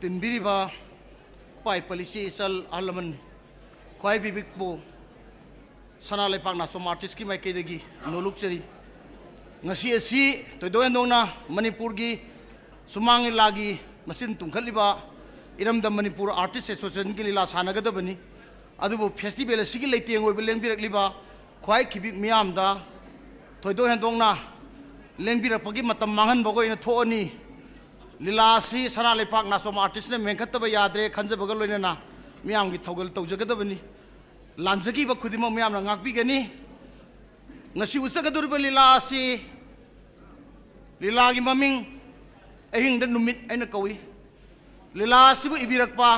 tinbiriba pai policy sal alaman khoi bibik bo sana lepang na som artist ki mai ke degi noluk cheri ngasi asi toidoen dongna manipur gi sumangi lagi masin tungkhaliba iramda manipur artist association ki lila sanagadabani adubu festival asigi leiteng oi lengbirakliba khoi khibik miam da toidoen dongna lengbirakpagi matam mangan bogo ina thoani lila si sana lepak na som artist ne mengkhataba yadre khanjabaga loinana miam gi thogal tawjagadabani lanjagi ba khudima miam na ngakbi gani ngasi usagadurba lila si lila gi maming ahing da numit aina kawi lila sibu ibirakpa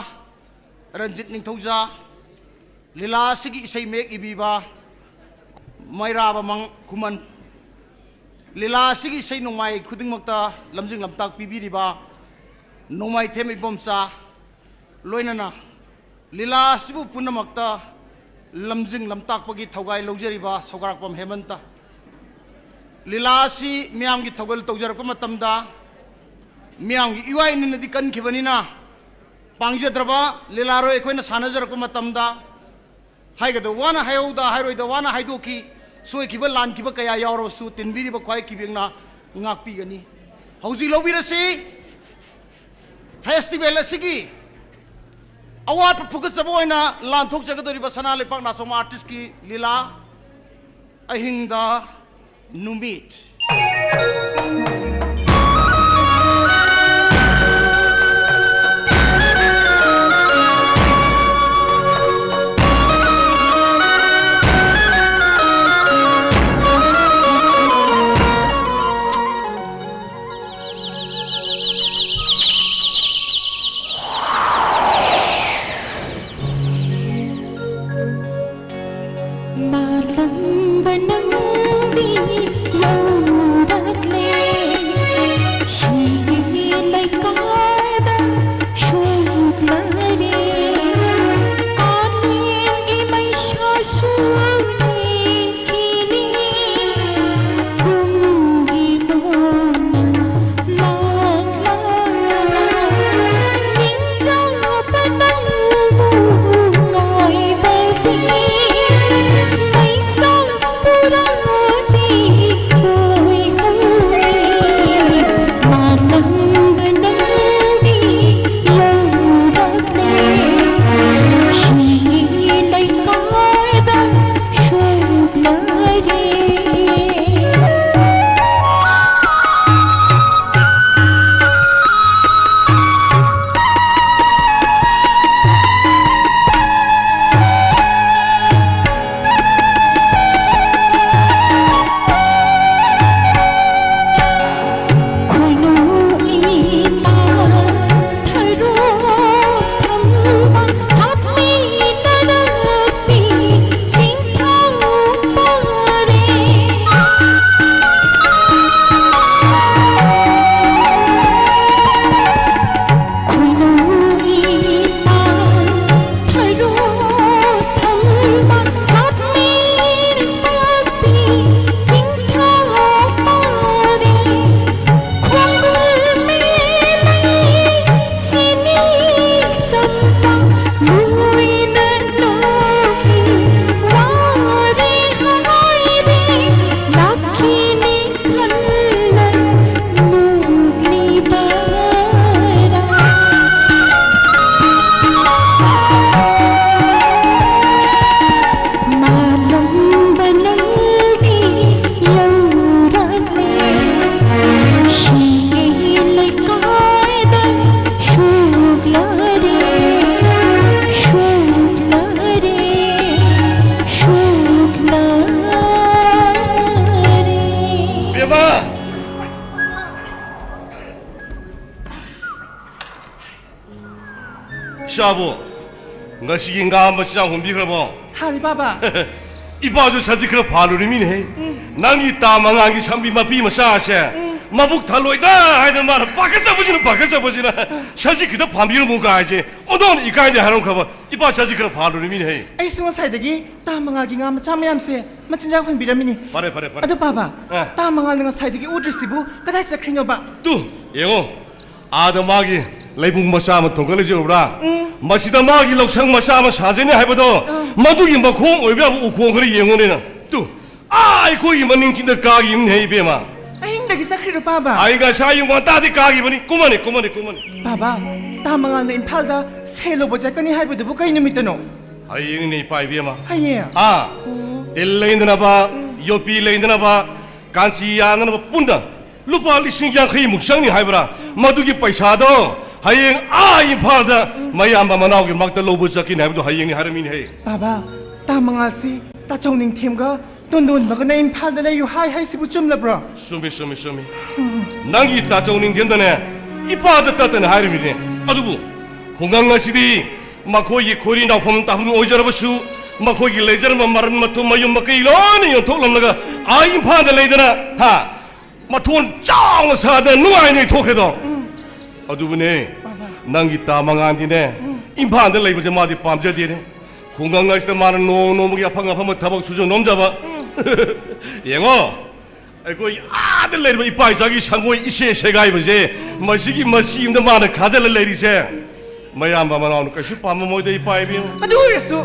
ranjit ningthauja lila sigi isai mek ibiba mairaba mang kuman lila sigi isai nongmai khudingmakta lamjing lamtak pibiriba nongmai them ibomcha loinana lila sibu punamakta lamjing lamtak pagi thogai lojariba sogarakpam hemanta lila si miam gi thogal tawjarakpa matamda miam gi iwai ninadi kan khibanina pangjadraba lila ro ekoina sanajarakpa matamda haigado wana hayauda hairoida wana haidoki soi kiba lan kiba kaya yauro su tinbiri ba khwai kibengna ngakpi gani hauji lobirasi festival asigi awat phukat saboina lan thok jagadori ba sana lepak na som artist ki lila ahingda numit Shabu, ngasi inga macam humbi kerana. Hari baba. Ibu tu sahaja kerana palu ni mine. Nangi tamangangi sambil mapi masasya. Mabuk thaloi dah, ada mana pakai siapa je na. Sahaja kita pambil muka aje. Odon ikai dia harum kerana. Ibu sahaja kerana palu ni mine. Ay semua saya lagi tamangangi ngam macam yang saya macam jangan humbi dah mini. Pare. Aduh baba, tamangangi dengan saya lagi udris ibu. Kadang saya keringat bak. Tu, yengo. Ada magi 레붕 마샤마 통과레지오브라 마시다 마기 럭상 마샤마 사제네 하이버도 마두기 마콩 오이비아 우콩 그리 예원이나 또 아이고 이만인 kinda 가기 임네 이베마 Ay, lagi sa kiro, Baba. 아이가 사용과 따디 가기 보니 꼬마네 Baba, tama nga na impalda, selo ba dyan ka ni Haibo, diba kayo namita no? 아이니 네 파이비마 Ay, 아 딜레인드나 봐 요피 레인드나 봐 간치 야나나 봐 뿐다 루파 리싱 양카이 묵상니 하이브라 마두기 파이사도 하이행 아 임팔다 마야암바 마나오기 막다 로브 자kin 하이브도 하이행니 하르미니 해 Baba, tama nga si Tachong Ning Tim ka, doon ba ka na impalda na yung hay si Buchum na bro? 쇼미 낭기 따정닝 된다네 이빠다 따따네 하르미니 아두부 공강나시디 마코이 코리나 폼 따훈 오저러버슈 마코이 레저르마 마른 마토 마욤 마케이 로니 요 톨람나가 아임파다 레이드나 하 마톤 짱 사다 누아이니 토케도 아두부네 낭기 따망안디네 임파다 레이버제 마디 빰저디네 공강나시다 마는 노노무기 아팡 아팡 타박 수저 놈잡아 영어 아이고 아들 내리면 이빠이 자기 상고에 이시에 세가 입으지 마시기 마시임도 많은 가젤을 내리세 마야암바만 나오는 것이 밤은 뭐다 이빠이 비요 Ano oras o?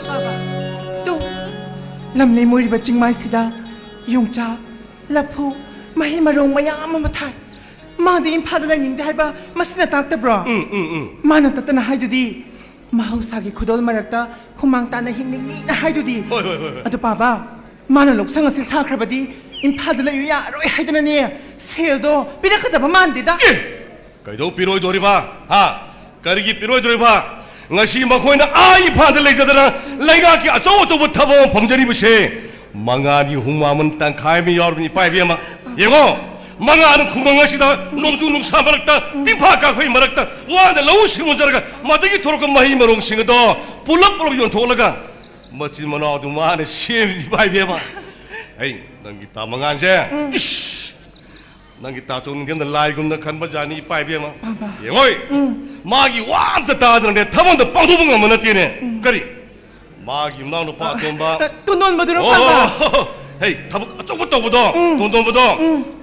Baba, to, lamlay mo riba ching may sida, yung cha, lapu, mahimarong mayama matay. Mga di impalda lang yung dahil ba, mas natakta bro? Mana tata na hayo di, mahusagi kudol marakta, humangta na hiningi na hayo di. Ato Baba, mana luksang asin sakra ba di, impalda lang yung yaro, hayo na niya, seldo, pinakata ba man di da? 그래도 비로이 돌이봐 아 가리기 비로이 돌이봐 ngasi makoina ai 파들 레이저들아 레가기 아저저부 타보 범전이 부시 망아니 홍마문 땅 가이미 여러분이 빠이비야마 예고 망아는 구멍하시다 농주농 사마락다 띵파까 거의 마락다 와나 러우 시문자라가 마득이 도로가 마히 마롱 싱어도 불럭불럭 yon 돌아가 멋진 만아도 마네 시엠이 빠이비야마 에이 난기 따망한제 이씨 nangi ta chung ngen lai gum na khan ba jani pai be ma ye ngoi magi wan ta ta dran de thamon da pang du bung ma na ti ne kari magi na no pa tom ba Tunon mo duro Baba. hey thabu achok ba to bo do don bo do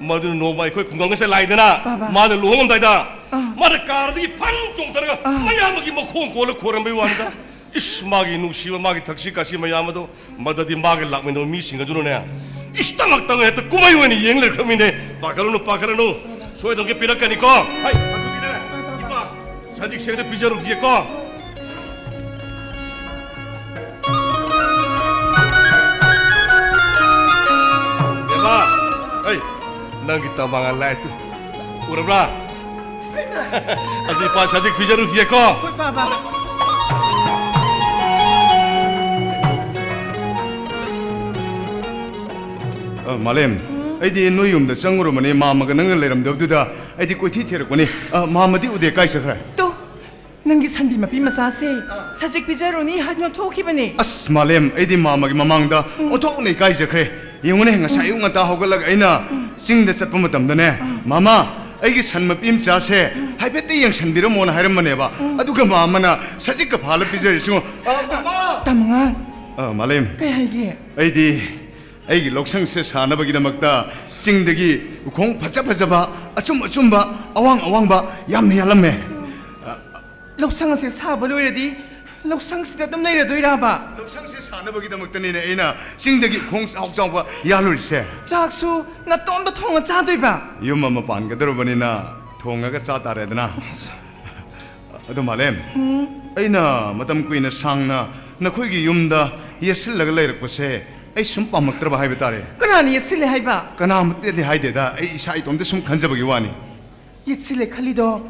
ma du no mai khoi kungang se lai da na ma da lu ngam dai da ma da kar di pan chung tar ga ma ya ma gi mo khong ko le khoram bai wan da is magi nu shi ma magi thak shi ka shi ma ya ma do ma da di magi lak me no mi sing ga du no ne 이스땅악땅 했다 꼬마이원이 여행을 그러면네 빠가르노 소외동게 삐락가니까 하이 한국이네 이봐 사직 생도 비자로 기겠고 예봐 에이 난 기타 망할 라이트 우르브라 아주 이봐 사직 비자로 기겠고 Baba. Malem, aidi no yum da sanguro mane mama ga nang leram da da aidi ko thi ther ko ni mama di ude kai sakra To, nangi sanbi mapi masase, sajik bijaro ni hanyo thoki bani. as malem aidi mama gi mamang da othok nei kai sakre yungune nga sai unga ta hogalag aina sing da chatpa matam da ne mama aigi san mapim cha se haibet yang san biro mon hairam mane ba aduga mama na sajik ka phala bijari singo mama Tamanga, malem kaya hagi. aidi 아이기 록상세 사나버기다막다 싱득이 공 바짝바짝바 아춤바 아왕바 얌네 얄람메 Loksangase sabalo iradi, loksangse dam naira doiraba. 록상세 사나버기다막다니네 에나 싱득이 공 사옥장바 야룰세 Jaksu na tomba thonga cha doiba. 유마마 반가더러버니나 통가가 짜다래드나 아도 말렘 에나 마담 꾸이나 상나 나코이기 윰다 예슬라가 레르코세 에이 숨 빠먹더바 하이베타레 Kanani yetsile haiba. 까나무떼데 하이데다 에이 이사이 돔데 숨 간자버기 와니 Yetsile khalido,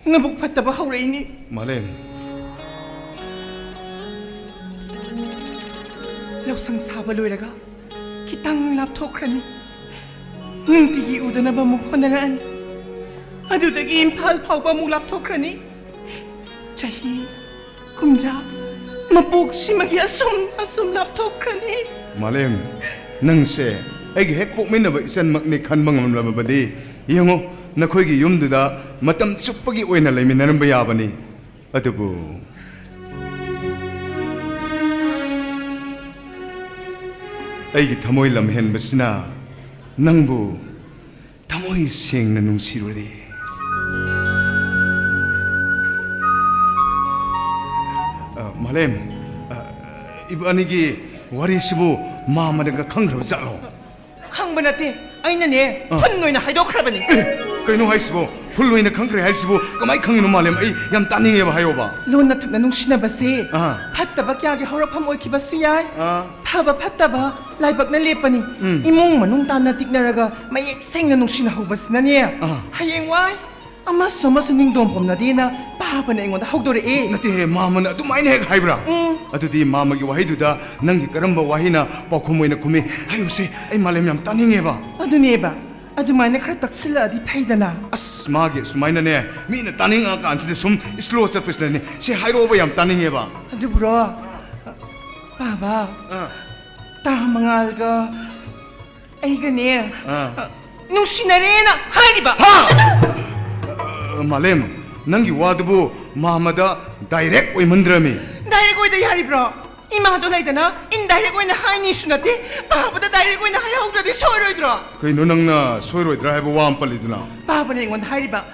ngabuk pataba haureini. 말렘 Loksang sabalo iraga, kitang laptokrani. Ngtigi udana ba mukhonaran. Adudagi impal pauba mu laptokrani. Chahi, kumja, mapuk simagi asum laptokrani. 말렘 능세 애기 핵복민나바 이산 막니 칸방함라바디 이영어 나코이기 욤드다 마땀 쭈뻑이 오이나 레미나는 바야바니 아두부 애기 타모이 람헨바스나 낭부 타모이 생나 농시로리 말렘 이번이기 와리시부 마마든가 강그럽 자로 ꯈꯪꯕ ꯅꯠꯇꯦ ꯑꯩꯅꯅꯦ ꯐꯨꯟ ꯑꯣꯏꯅ ꯍꯥꯏꯗꯣꯛꯈ꯭ꯔꯕꯅꯤ 그이노 하이시부 훌로이네 강그레 하이시부 까마이 강이노 말렘 얌 따닝해봐 하요봐 ꯂꯣꯟꯅ ꯊꯨꯞꯅ ꯅꯨꯡꯁꯤꯅꯕꯁꯦ ꯑꯥ. ꯐꯠꯇꯕ ꯀꯌꯥꯒꯤ ꯍꯧꯔꯛꯐꯝ ꯑꯣꯏꯈꯤꯕꯁꯨ ꯌꯥꯏ ꯑꯥ. ꯐꯕ ꯐꯠꯇꯕ ꯂꯥꯏꯕꯛꯅ ꯂꯦꯞꯄꯅꯤ ꯏꯃꯨꯡ ꯃꯅꯨꯡ ꯇꯥꯟꯅ ꯇꯤꯛꯅꯔꯒ ꯃꯌꯦꯛ ꯁꯦꯡꯅ ꯅꯨꯡꯁꯤꯅꯍꯧꯕꯁꯤꯅꯅꯦ ꯍꯌꯦꯡꯋꯥꯏ ꯑꯃꯁꯨ ꯅꯤꯡꯗꯣꯝ ꯄꯣꯝꯅꯗꯦꯅ ꯄꯥꯕꯅ ꯑꯩꯉꯣꯟꯗ ꯍꯧꯗꯣꯔꯛꯑꯦ 나한테 마마는 아두마이네 핵 하이브라 아두디 마마기 와히두다 낭기 까람바 와히나 빠코모이나 구미 아유세 아이 말렘 얌 따닝해봐 ꯑꯗꯨꯅꯦꯕ ꯑꯗꯨꯃꯥꯏꯅ ꯈꯔ ꯇꯛꯁꯤꯜꯂꯛꯑꯗꯤ ꯐꯩꯗꯅ 아스 마게 수마이나네 미나 따닝아까 안치데 숨 슬로우 서피스네 시 하이로버 얌 따닝해봐 ꯑꯗꯨꯕꯨꯔꯣ ꯕꯥꯕꯥ ꯇꯥ ꯃꯉꯥꯜꯒ ꯑꯩꯒꯅꯦ ꯅꯨꯡꯁꯤꯅꯔꯦꯅ ꯍꯥꯏꯔꯤꯕ 말렘 낭기 와두부 마마다 다이렉 오이만드라미 ꯗꯥꯏꯔꯦꯛ ꯑꯣꯏꯗ ꯌꯥꯔꯤꯕ꯭ꯔꯣ 이마도 ꯂꯩꯗꯅ 인다이렉 ꯑꯣꯏꯅ ꯍꯥꯏꯅꯤꯁꯨ ꯅꯠꯇꯦ ꯕꯥꯕꯥꯗ ꯗꯥꯏꯔꯦꯛ 어ꯣ이나 하여ꯧꯗ꯭ꯔꯗꯤ 소이로이드꯭ꯔꯣ 그이노 낭나 소이로이드라 해보 와암 빨리드나 바바는 ꯑꯩꯉꯣꯟꯗ 하이리바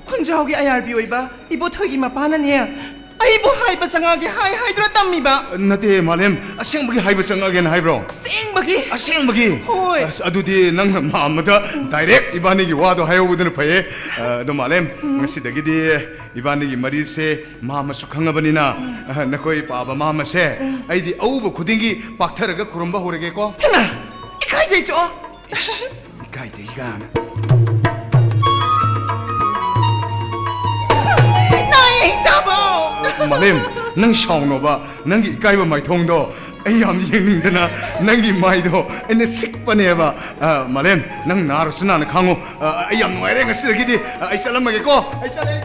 쿤자오기 아야르비 오이바 이보토이기 마파나네 아이보 하이바 상하게 하이드라 땀미바 나한테 말렘 아생박이 하이브 생각에는 하이브로 쌩박이 아생박이 호이. 아두디 낭나 마마다 다이렉 이바니기 와도 하여오드는 파에 너 말렘 ngasidagi디 이바니기 머리세 마마 수강하버니나 나코이 바바 마마세 아이디 아우버 고딩기 박타르가 구름바 호르게고 해마 이카이제 있죠 이까이데 이가나 나의 잡아 말렘 낭 샤오노바 낭기 이까이바 마이통도 아이암 쟁닝드나 낭기 마이도 에네 식빠네바 말렘 낭 나르스나나 강호 아이암 노에랭 ngasidagi디 아이 잘람마게고 아이 잘래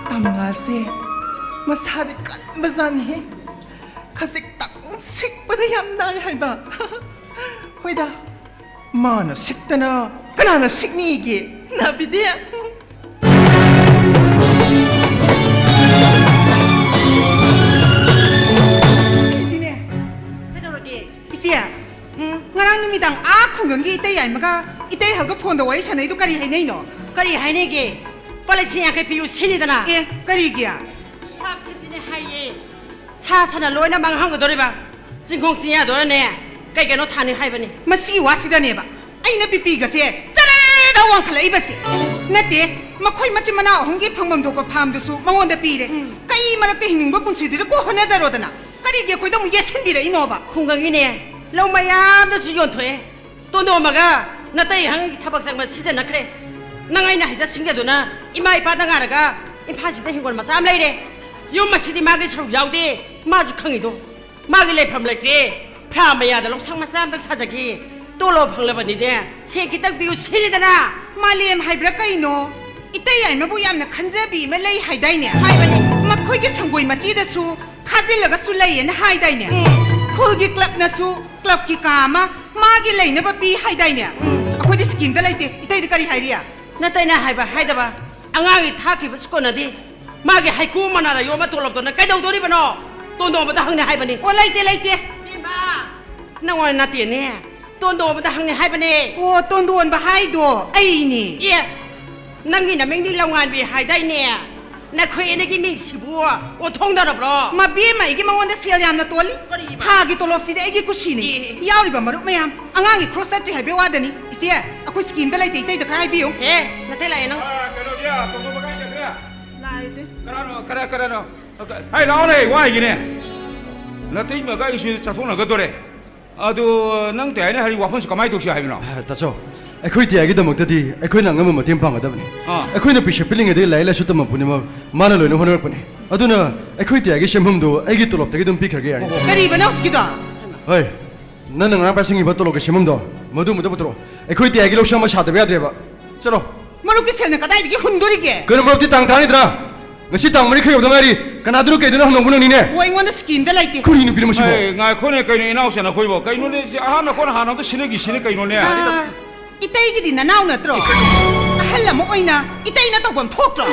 땀나세 마사리 깐바자니 카색 딱 식보다 얌나이 하이바 호이다 마나 식다나 그나나 식니 이게 나비디야 이디네 그러게. 이씨야, ngarang numidang khunggangi itay ay maga itay haga phone wari sanay do kari hainay no. 그리 하이네게 빨리 친약해 비우 신이더나. Eh, kari giya. 밥 세진이 하이에 사사나 로이나 망한 거 도리바. 진공신이야 도라네. 그게 너 타니 하이바니. Masigi wasidane ba. Ay na pipi gase. Chara da wang khala ibasi. Nate, makoy machi mana hongi phangmam do ko pham dusu mangonda pire. Kai marakte hining ba punsidire ko hona zarodana. Kari giya koy dam yesendire inoba. 공강이네. 롱마야 너수 연토에. 또 너마가 나따이 한 타박상만 시즌나 그래. 나가이나 해서 신겨도나 이마이 바당하라가 임파시대 hingon 마삼 레이래. 요마시디 마게 서로 야우데 마주 강이도 마게 레팜 레트에 프라마야다 롱상 마삼 백 사자기 또로 방레바니데 세기딱 비우 신이다나. Malem haibra kai no. Itay ay mabu yamna khanjabi malay haidai ne. Haibani. Makoy ge sanggoi machi da su khazilaga su layen haidai ne. Khulgi club na su club ki kama magi laina ba pi haidai ne. Akoy de scheme da laite itay de kari hairiya. 나따이나 하이바 하이다바 앙앙이 타키브 스코나디 마게 하이쿠 마나라 요마 돌럽도나 까이도도리바노 또 너보다 항내 하이바니 O laite laite. 빈바 나와 나티네 또 너보다 항내 하이바니 O tondon ba haido. Ay ni. 예 낭기 나맹디 랑완비 하이다이네 나 크에네기 믹시부아 오 통다라브로 Mabi ma igi mangonda sel yamna toli. Kari ba? Thagi tolop si de igi kushini. Yauri ba maruk mayam. Angangi cross that haibe wadani. Isiya akoy scheme da laite itay da krai biyo. 예 나텔라이노 그러지야 동동 바가지 그래 Laite. 그러노 아이 나오네 와 이기네 나 때문에 가 이슈 자통나 그도래 아도 능 대네 하리 와폰스 가마이 독시 하이나 다쳐 ꯑꯩꯈꯣꯏ ꯇꯤꯌꯥꯒꯤꯗꯃꯛꯇꯗꯤ ꯑꯩꯈꯣꯏꯅ ꯑꯉꯝꯕ ꯃꯇꯦꯡ ꯄꯥꯡꯒꯗꯕꯅꯤ ꯑꯩꯈꯣꯏꯅ ꯄꯩꯁꯥ ꯄꯤꯂꯤꯉꯩꯗꯒꯤ ꯂꯥꯏꯔꯤꯛ ꯂꯥꯏꯁꯨ ꯇꯝꯕ ꯄꯨꯝꯅꯃꯛ ꯃꯥꯅ ꯂꯣꯏꯅ ꯍꯣꯠꯅꯔꯛꯄꯅꯤ ꯑꯗꯨꯅ ꯑꯩꯈꯣꯏ ꯇꯤꯌꯥꯒꯤ ꯁꯦꯟꯐꯝꯗꯨ ꯑꯩꯒꯤ ꯇꯣꯂꯣꯞꯇꯒꯤ ꯑꯗꯨꯝ ꯄꯤꯈ꯭ꯔꯒꯦ ꯌꯥꯔꯅꯤ Kari ba na uskida? ꯍꯣꯏ ꯅꯪꯅ ꯉꯔꯥꯡ ꯄꯥꯏꯁꯤꯡꯉꯤꯕ ꯇꯣꯂꯣꯞꯀꯤ ꯁꯦꯟꯐꯝꯗꯣ ꯃꯗꯨ ꯄꯨꯊꯣꯔꯛꯑꯣ ꯑꯩꯈꯣꯏ ꯇꯤꯌꯥꯒꯤ ꯂꯧꯁꯪ ꯑꯃ ꯁꯥꯗꯕ ꯌꯥꯗ꯭ꯔꯦꯕ ꯆꯠꯂꯣ Maruk ki sel na kadai digi hundorige. ꯀꯩꯅꯣ ꯃꯔꯨꯞꯇꯤ ꯇꯥꯡ ꯇꯔꯥꯅꯤꯗ꯭ꯔꯥ ꯉꯁꯤ ꯇꯥꯡ 4 ꯈꯛ ꯌꯧꯗ ꯉꯥꯏꯔꯤ ꯀꯅꯥꯗꯨꯅꯣ ꯀꯩꯗꯨꯅꯣ ꯍꯪꯅꯧꯕ ꯅꯪꯅꯤꯅꯦ O ingonda scheme da laite. ꯀꯔꯤ ꯅꯨꯄꯤꯅꯣ ꯃꯁꯤꯕꯣ 아이 나 코네 그네 이나오세나 코이보 그이노네 아하나 코나 하나도 신에기 신에 그이노네 Itay gi din na naw na tro. Ahalla mo oina. Itay na tawbam thok tro.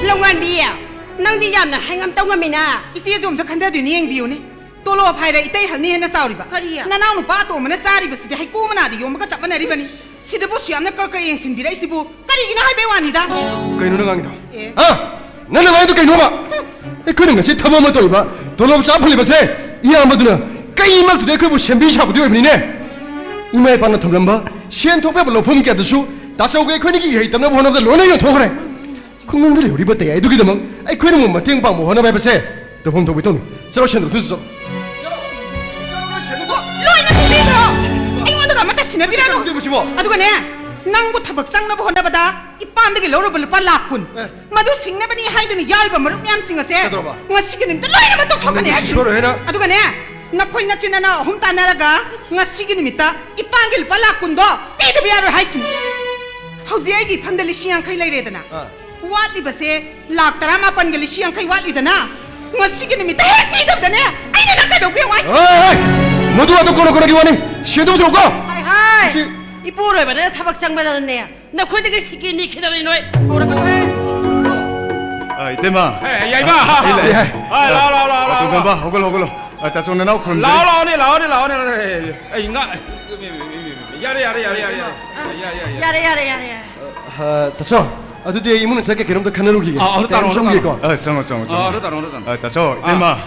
랑완비야 낭디 얌나 행암 똥감이나 Isiya zum da khanda du nieng biyo ne. Tolo phaira itay hani hena sauri ba. Kariya. Na naw no pa to mana sari bas gi hai ko mana di yom ka chap mana ri bani. 시대부 시암나 껄껄 앵신비라 이시부 까리기나 할배 와니다. 그이노는 강이다. 예. 아, 나는 아이도 그이노가. 그는 것이 탐험을 또이봐. 돈 없이 아플리 버세. 이 아무도는 까이막 두대 그부 셴비샤부 되어버리네. 이마에 반나 탐람바 시엔 톡배불로 봄게 하듯이 다서우게 그니기 이해 있다면 원하다 로네요 도그래. 국민들이 우리 버때 애도기 되면 아이 그는 뭐 땡방 뭐 하나 해보세. 더 봄도 비토니 서로 셴도 두서. 로이나 시비로. 이거는 아마다 시내비라노. 보시고. 아두가네. 낭부 타박상 너부 혼나바다 이 빤데기 로르블 빨라군. 마두 싱네바니 하이드니 열바 머룩 냠싱어세. 들어봐. nga 시기님들 로이나만 또 톡하네. 시고로 해라. 아두가네. 나 코이나 지나나 홈따나라가 nga 시기님이다 이 빤길 빨라군도 삐드비아를 하이슨. hausi aigi phamdali siang khai lai redana watli base lak tara ma pan gali siang khai watli dana ngasi gi nimita hek pi dab dane aina na ka dogwe wais 모두 와도 거기 와니 시도 들고 하이 하이 이 보러 봐라 타박상 받았네 나 코디가 시키니 기다리는 왜 보러 가 이때마 야 이마 라라라라 또 간바 호글호글 다소나 나오 그럼 라오라오네 인가 야래 야래 아 다소 아두디 이문은 저게 그럼도 카나루기 따로 som기고 정어 다소 이때마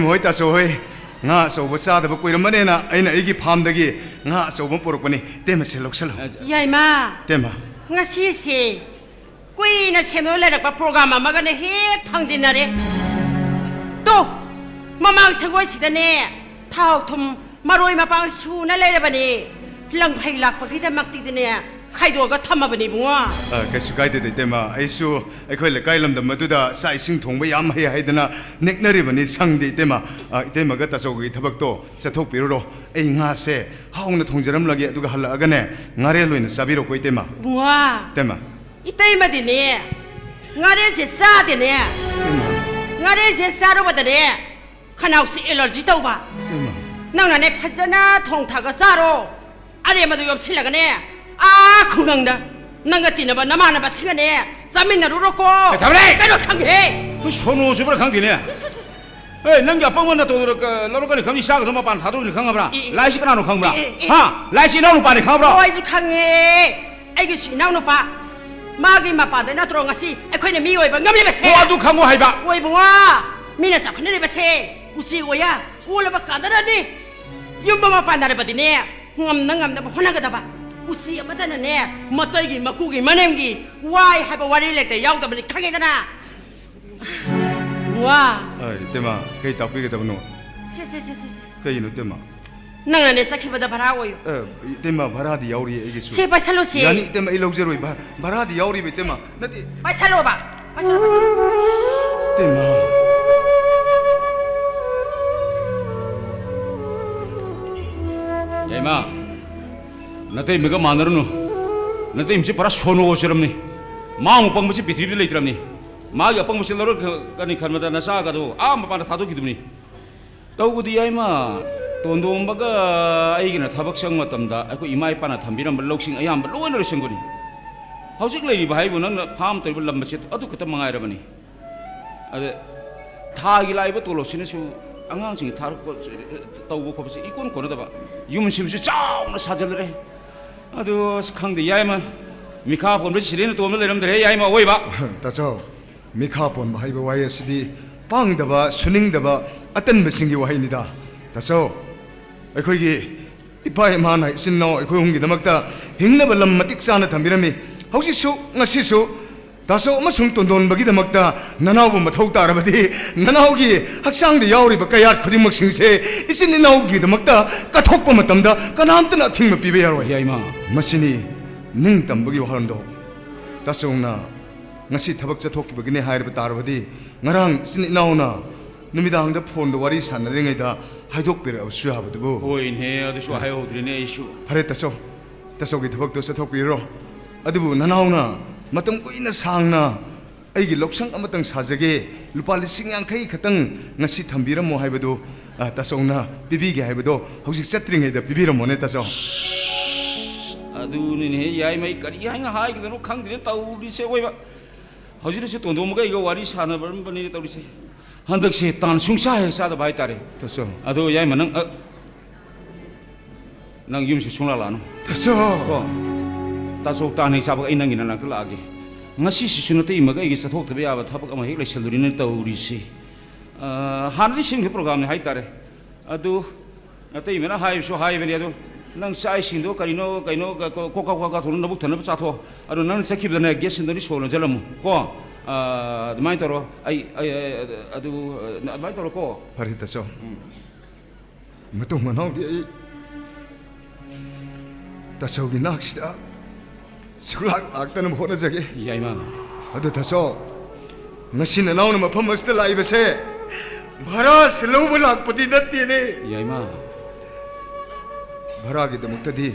호이 다소 호이 nga sobo sada ba koiram manena aina igi phamdagi nga sobo porokpani tema selok 야이마 tema ngasi 꾸이나 채널 내락바 프로그램 아마가네 핵 방진나래 또 마망 생고 시대네 타옥톰 마로이 마방 수나 내려바니 랑파이 락바기다 막디드네 카이도가 탐마바니 붕어 kasu kaide tema aisu aikoi le kailam da maduda sai sing thongba yam hai haidana neknari bani sangdi tema tema ga tasogi thabak to chathok piruro ei nga se haungna thongjaram lagi aduga hala agane ngare loina sabiro koi tema 붕어 tema 이따이마디네 ngareje 싸데네 ngareje 싸로바다네 카나우스 엘러지 떠봐 낭나네 파자나 통타가 싸로 아래마도 옆실라가네 아 건강다 낭가 뛰나봐 나마나봐 시간에 쌈이나로 롭고 잡래 까로 강해 그 손오 집을 강디네 에이 ನಂಗೆ ಅಪ್ಪಂಗನ ತೋದರಕ ಲೋರಕನಿ ಕಮ್ಮಿ ಸಾಗ ನಮ್ಮ ಪಾನ್ ತಾದು 강가브라 라이시 ಕ나노 강브라 하 라이시 나노 ಪಾ니 강브라 어이주 강해 아이고 시 나오노 봐 마기 마빠데 나 들어가시 에코이네 미오이바 ngam리바세 와두 강고 하이바 오이붕아 미나사 코네리바세 우시고야 올라바 간다라니 윤바마 판다르바디네 ngam나 호나가다바 우시 아마다네 멋더기 막구기 마냄기 와이 하바 와리렉데 야우다바니 강해다나 와 tema kai takpi ga tabno 세세세세 kai no tema 낭나네 사키바다 바라오요 tema baradi yauri egi su 제발 살로시 yani tema ilogzeroi baradi yauri be tema nati 빨리 살로봐 빨리 살로봐 tema 야이마 나때 미가 마너르노 나때 임시 파라 소노 오시람니 마무 빵무시 비트리비 레이트람니 마기 빵무시 러러 가니 칸마다 나사가도 아 마파나 타도 기두니 떠우디 야이마 돈도omba가 아이기나 타박상 마tamda 아이고 이마이파나 탐비람 럭싱 아얌 로이너 생거니 하우식 레이리 바이부는 팜 터블 람바시 어두 그때 망아이라바니 아데 타기 라이브 돌로시네수 안강싱 타르고 떠우고 거버시 이건 거르다바 유문심시 짱나 사절래 아두 스캉데 야이마 미카 본베 시레는 도면 내름들 야이마 오이바 taso mikha pon bahai ba wai sidi pangdaba suningsdaba atan mesingi wahai nida taso aikoi gi ipai mana sinno aikoi hungi damakta hingna balam matik sana thambirami hausi su ngasi su taso amasung tondon bagi damakta nanau bu mathau tarabadi nanau gi haksang de yauri ba kayat khudimak singse isin nanau gi damakta kathokpa matamda kanamtana thingma pibe yaroi 야이마 masini ning tambagi wahalndo tasungna ngasi thabak chathokibagine hairba tarabadi ngarang sin nauna numidangda phone do wari sannaringaida haidok pera asu habadubu 오인해 아두수 하요드리네 이슈 phare taso gi thabak to chathokpiro adubu nanauna matam koina sangna aigi loksang amatang sajage lupa lising yangkai khatang ngasi thambiramo haibadu tasongna bibi ge haibado hojik chatringaida bibiramone taso 아두니네 야이마이 까리 하이나 하이기도 강들에 따우리세 오이바 허지르세 돈도무가 이거 와리 사나버는 번이 따우리세 한덕시 땅 숭사해 사다 바이따레 taso 아두 야이마는 난 유미시 숭라라노 taso 거 तासोक ताने चाबक आई नंगी नाक लागे ngasi sisuna te imaga igi sathok tabe aba thabak ama hek leseluri ne tawrisi hanri sing program ne haitare adu ate imena hai so hai beni adu nang sai sindo karino kaino koka thon nabuk thana chatho adu nang sakhi bana ges sindoni solo jalam ko mai toro ai adu mai toro ko Pari taso. Matung manau di taso ginak sida. Sulak aktan mo na jage. yaima Ado taso. Ngasi na naw na mapam mas na live se. Bhara silaw mo lang pati nati ne. yaima Bhara gi damuk tadi.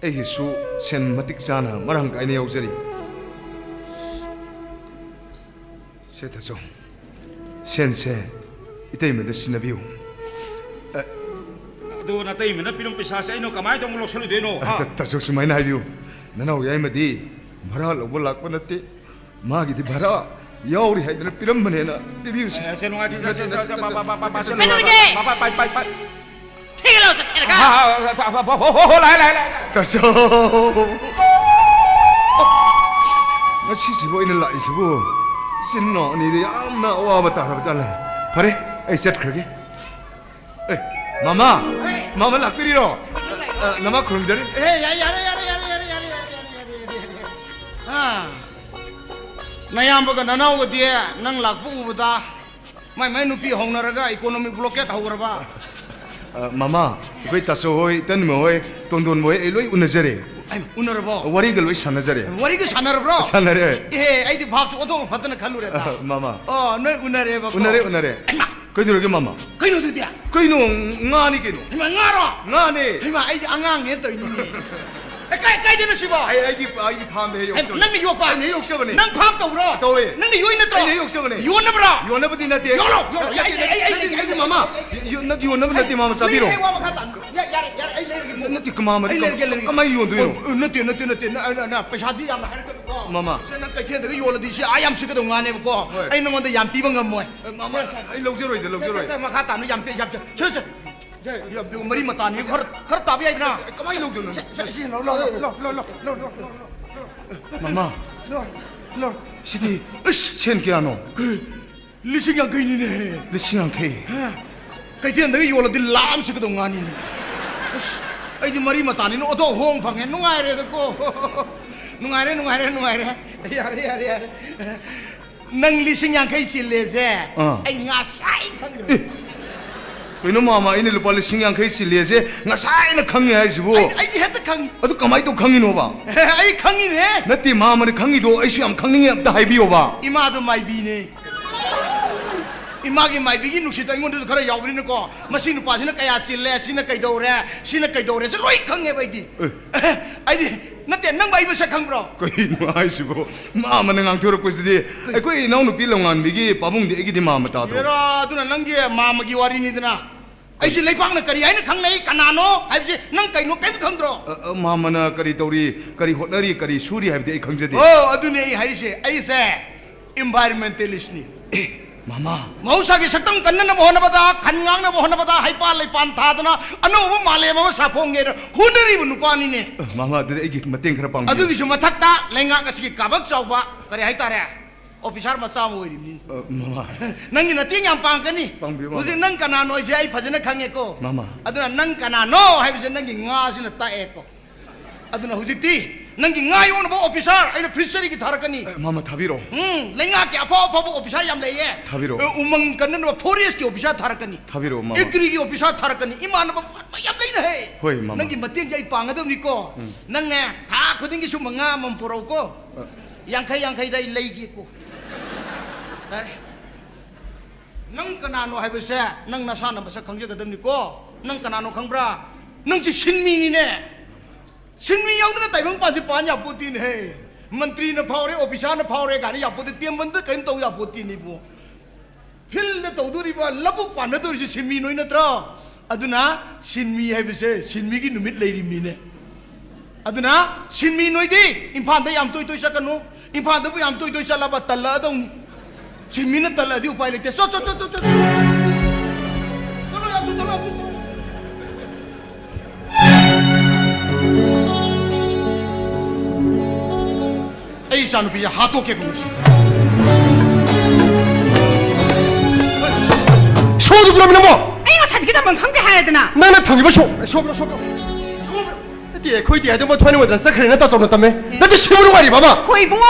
Ei su sen matik sana marang kai ne yaujari. Se taso. Sen se itay me da sinabiu. adu na te imena pinum pisasa ino kamai dong lok selu deno Taso sumay na habiu. Nanaw yay madi. Bhara labo lak pa nati. Magi di bhara. Yauri hay dana piram mane na. Bibiu si. senong ati sa Menurge! Tigalaw sa sinaga! lai Taso. Ngasi sibo ina lai sibo. Sinno ni di amna awa bata ra bata. Pare, ay set krage. Eh, mama. Mama lakpiri ro. Nama kurung jari. Eh, yare. Nayambaga nanaw ga dia nang lakpu ubada. Mai nupi hongnaraga economic blockade hawraba. Mama, koi taso hoy, tan mo hoy, tondon mo hoy, eloi unajare. Ai unarabo. Wari galoi sanajare. Wari ga sanarabro. Sanare. Eh, ai di bhap odong fatana khalure ta. Mama. Oh, noi unare ba. Unare. Koi durage mama. Kaino du dia. Koi no ngani kino. Hima ngaro. Ngani. Hima ai angang ne to ni. Kai dina siba. Ai pham de yok. Nang ni yopa. Ai yok sabane. Nang pham to bro. Towe. Nang ni yoin na to. Ai yok sabane. Yoin na bro. Yona badi na te. Yolo. Ai mama. Yona badi mama sabiro. Wa ma khatan. Yare ai le. Nati kama mari. Kamai yon do. Nati na paisa di yam har ko. Mama. Se nang kai the ga yola di se ayam sig do ngane ko. Ai nang da yam pi bang moy. Mama. Ai lojoroi de lojoroi. Se ma khatan yam te yam. Se yam du mari mata ni khar ta bi ai na. Kamai log do. Se lo. Mama. Lo. Sidi. Sen ke ano. Lising yang kai ni ne. Lising ke. Kai the da yola di lam sig do ngani ne. Ai di mari mata ni no odo hong phang en nungai re ko. Nungai re. Yare. Nang lising yang kai sile je. Ai nga sai khang. Kino mama ini lupa lising yang kai sile je ngasai na khangi hai sibo. Ai di het khang. Adu kamai to khangi no ba. Ai khangi ne. Nati mama ni khangi do ai su am khangning am da hai bi ba. Ima do mai bi ne. Ima gi mai bi gi nuksi ta ngon do khara yaw ni ko. Masi nu pa sina kaya sile sina kai do re. Se loi khang e bai di. Ai di nate nang bai ba sa khang bro. Koi no ai sibo. Mama na ngang thoro ko sidi. Ai koi nau nu pilongan bi gi pabung de gi di mama ta do. Era tu na nang gi mama gi wari ni dina. Ai si leipang na kari ai na khang nei kanano. Ai si nang kai no kai khang dro. Mama na kari tori kari hotnari kari suri hai de ai khang jade. Oh adu ne ai se ai se environmentalist ni. Mama. Mausa gi saktam kanna na bohna bada khangang na bohna bada haipa leipan tha dana anu bu male ma sa phong ge hunari bu nupani ne. Mama de ai gi mateng khara pang. adu gi su mathak ta lenga ka si kabak chauba kari hai tare officer ma sa mo ri ni. Mama. Nang ina ting yam pang kani. Pangbi mama. Usi nang kana no je ai phajana khange ko. Mama. Aduna nang kana no hai bi nang gi nga sin ta e ko. Aduna hujikti nang gi nga yon bo officer ai na fishery gi tharakani. Mama thabiro. Lenga ke apa officer yam le ye. Thabiro. Umang kanan no forest ki officer tharakani. Thabiro mama. Agri ki officer tharakani. Iman ba yam le na he. Hoi mama. Nang gi mateng jai pang adum ni ko. Nang ne tha khuding gi su manga mam purau ko. Yang kai dai lei gi ko. Nang kanano hai bese nang nasana masa khangje gadam ni ko nang kanano khangbra nang chi sinmi ni ne sinmi yaw na taibang pa ji pan ya putin he mantri na phawre officer na phawre gari ya putin tiam band kaim to ya putin ni bo phil na to duri ba labu pan na duri sinmi noi na tra aduna sinmi hai bese sinmi gi numit leiri mi ne aduna sinmi noi di imphal da yam toi sakanu imphal da bu yam toi sala ba talla dong Simina tala di upay lite. So. Solo ya. 이사 누피야 하토케 공시 쇼도 부르면 뭐 아이고 사디기다 멍 강제 해야 되나 나나 당기봐 쇼 뒤에 거의 뒤에도 뭐 토하는 거들 사크리 나타 쏘는 다음에 나한테 시부로 가리 봐봐 호이 붕어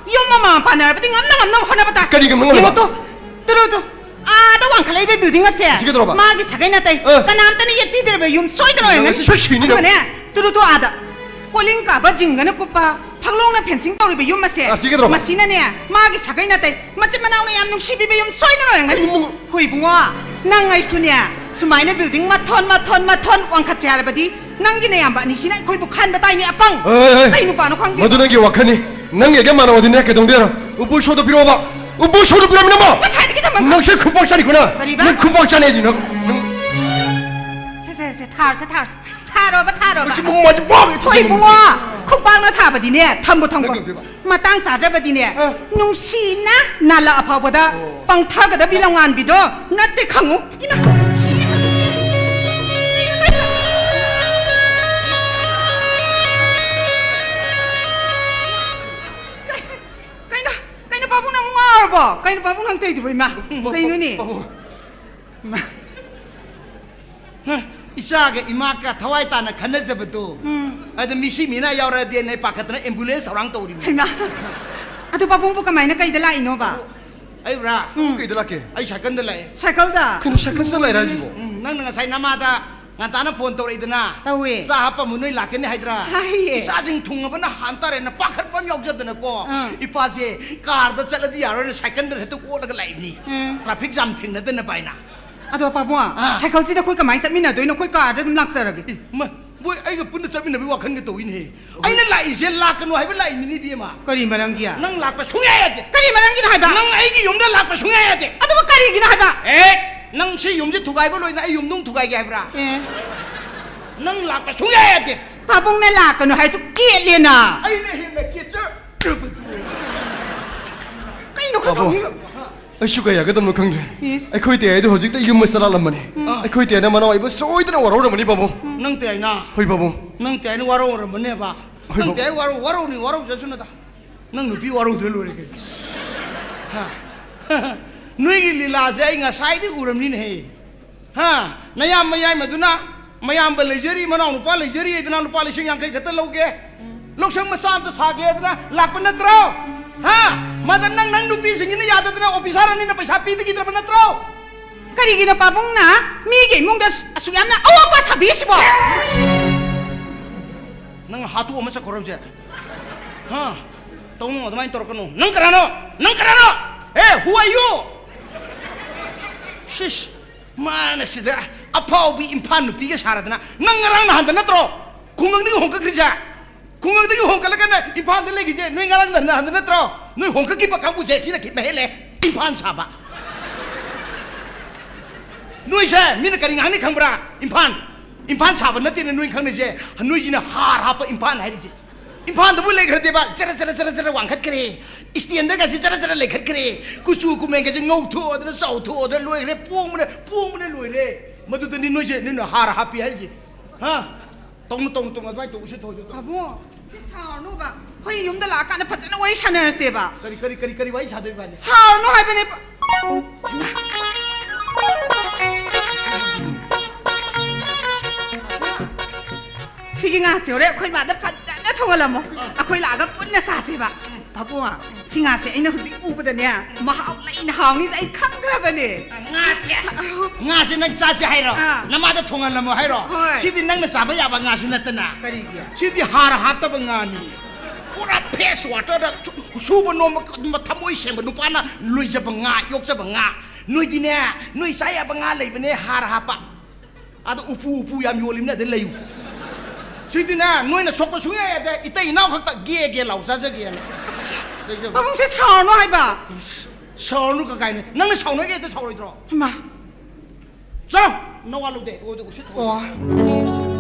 이 엄마만 바늘 버디 안나 화나봤다 까리 그 멍을 봐 이것도 들어도 아도 왕칼레이베 빌딩 왔어 지게 들어봐. 마기 사가이나 따이 어. 까남따니 옛비들베 윰 쏘이들어 내가 영은 쇼시니 좀. 들어도 아다 꼴링 까바 징가는 꽃바 박롱나 펜싱 떠리베 윰 마세 아, 지게 들어봐. 마시나네 마기 사가이나 따이 맛집만 나오는 얌농 시비베 윰 쏘이들어 아이고, 뭐. 영은 호이 붕어 낭아이 수냐 수마이나 빌딩 마톤 왕카치 하라바디 낭기네 얌바 니시나 거의 북한 바다이니 아빵 따이 누빠노 광디 뭐드는 게 wak하니 난 얘기 많아 어디네 그 동대라 우부 쇼도 필요 없어 우부 쇼도 필요하면 뭐 사디기다 멍 넌쟤 kub박자니구나 그리봐? 넌 kub박자네지 너 세세세 타러봐 혹시 뭐 맞지 뭐 토이 붕어 쿡방나 타바디네 탐보 그래, 탐보 그래. 마땅 사자바디네 농시나 날라 아파보다 빵 타가다 빌랑안 비도 나때 강우 이마 바보 nang ngaro kaino babo nang tay di ba ma kaino ni 이사게 이마카 타와이타나 칸네제부터 아드 미시 미나 야오라디에 네 파카트나 앰뷸런스 사랑 떠오리 ma ado babong buka mai na kay dala ino ba 아이브라 그이들할게 아이 샤칸들라이 cycle da 그는 샤칸 살라이라지고 낭낭 사이 나마다 ngantaana phone tawraidana Tawi. sa hapa munoi lakene haidra Hai. sa jing thungabana hantare na pakhar pam yaujadana ko Ah. ipase car da chaladi yaro na second hetu ko laga laini traffic jam thingna dana baina ado pa bua Ah. cycle si da koi ka mai sa mina do ino koi ka da dum lak sa ragi ma boy ai ga punna chamina bi wakhan ga tawin he ai na lai je lakanu hai ba lai ni bi ma kari marang gia nang lakpa sungya ya de kari marang gi na hai ba nang ai gi yumda lakpa sungya ya de ado ba kari gi na hai ba nang si yumje thugai ba loi na ai yumdung thugai ga bra eh nang lakpa sungya ya de pa bong na la ka no hai su ki le na ai na he na ki cha kai no ka 바보 아이슈가야 그다음 너 강제 Yes. 아이 거기 때에도 허직 이거 뭐 살아람마니 아이 거기 때에 만나 이거 쏘이드나 와로라마니 바보 nang te na 허이 바보 nang te ni waro waro mane ba Oi, nang Bob. te waro ni waro ja sunada nang nupi waro de lo re ke ha nui gi lila se ai nga sai di uram ni ne ha na yam ma yai ma duna ma yam ba lejeri ma na nu pa lejeri idna nu pa le sing yang kai khatan lo ge lok sang ma sam ta sa ge idna lak pa na tro ha ma dan nang nupi sing ni ya da na officer ni na paisa pi ti gi tra pa na tro kari gi na pa bong na mi ge mong da su yam na awa pa sa bi si bo nang hatu ama sa korab je ha tong mo damai tor kanu nang karano who are you shish mana sida apau bi impan nu piga saradana nang ngarang na handa natro kungang ding hongka krija kungang ding hongka lagana impan de legi je nui ngarang na handa natro nui hongka ki pakang bu je sina ki mehele impan saba nui je mina kari ngani khambra impan saba nati na nui khang ne je nui jina har hapa impan hai je impan da bu le khade ba chara wangkhat kre istianda ga si chara le khat kre kuchu ku meng ga je ngau tho da sau tho da loi re puang mane loi re madu da ni nui je ni na har hapi hai je ha tong adwai to se tho jo pa bong si sa no ba hori yum da la ka na pa na wai shanar se ba kari wai sa doi ba ni sa no hai ba ne sige nga se ore khoi ma da pa ja na thong la mo a khoi la ga pun na sa se ba pa bong si nga se ina hu ji u ba da ne ma hau lai na hau ni sai khang gra ba ne nga se nang sa se hai ro Ah. na ma da thongan la mo hai ro Hoi. si din nang na sa ba ya ba nga su na ta na kari gi si di har hap ta ba nga ni pura pes water da su ba no ma thamoi sem ba nu pa na lui ja ba nga yok ja ba nga nui di ne nui sa ya ba nga lai ba ne har hapa ada upu yam yolim na de lai si di na nui na sok pa su ya de itai nau khak ta ge lau sa ja ge na pa bong se sa no hai ba sao nu ka kai ne nang na sao no ge de sao roi dro ma sao no wa lu de o de ko sit 어.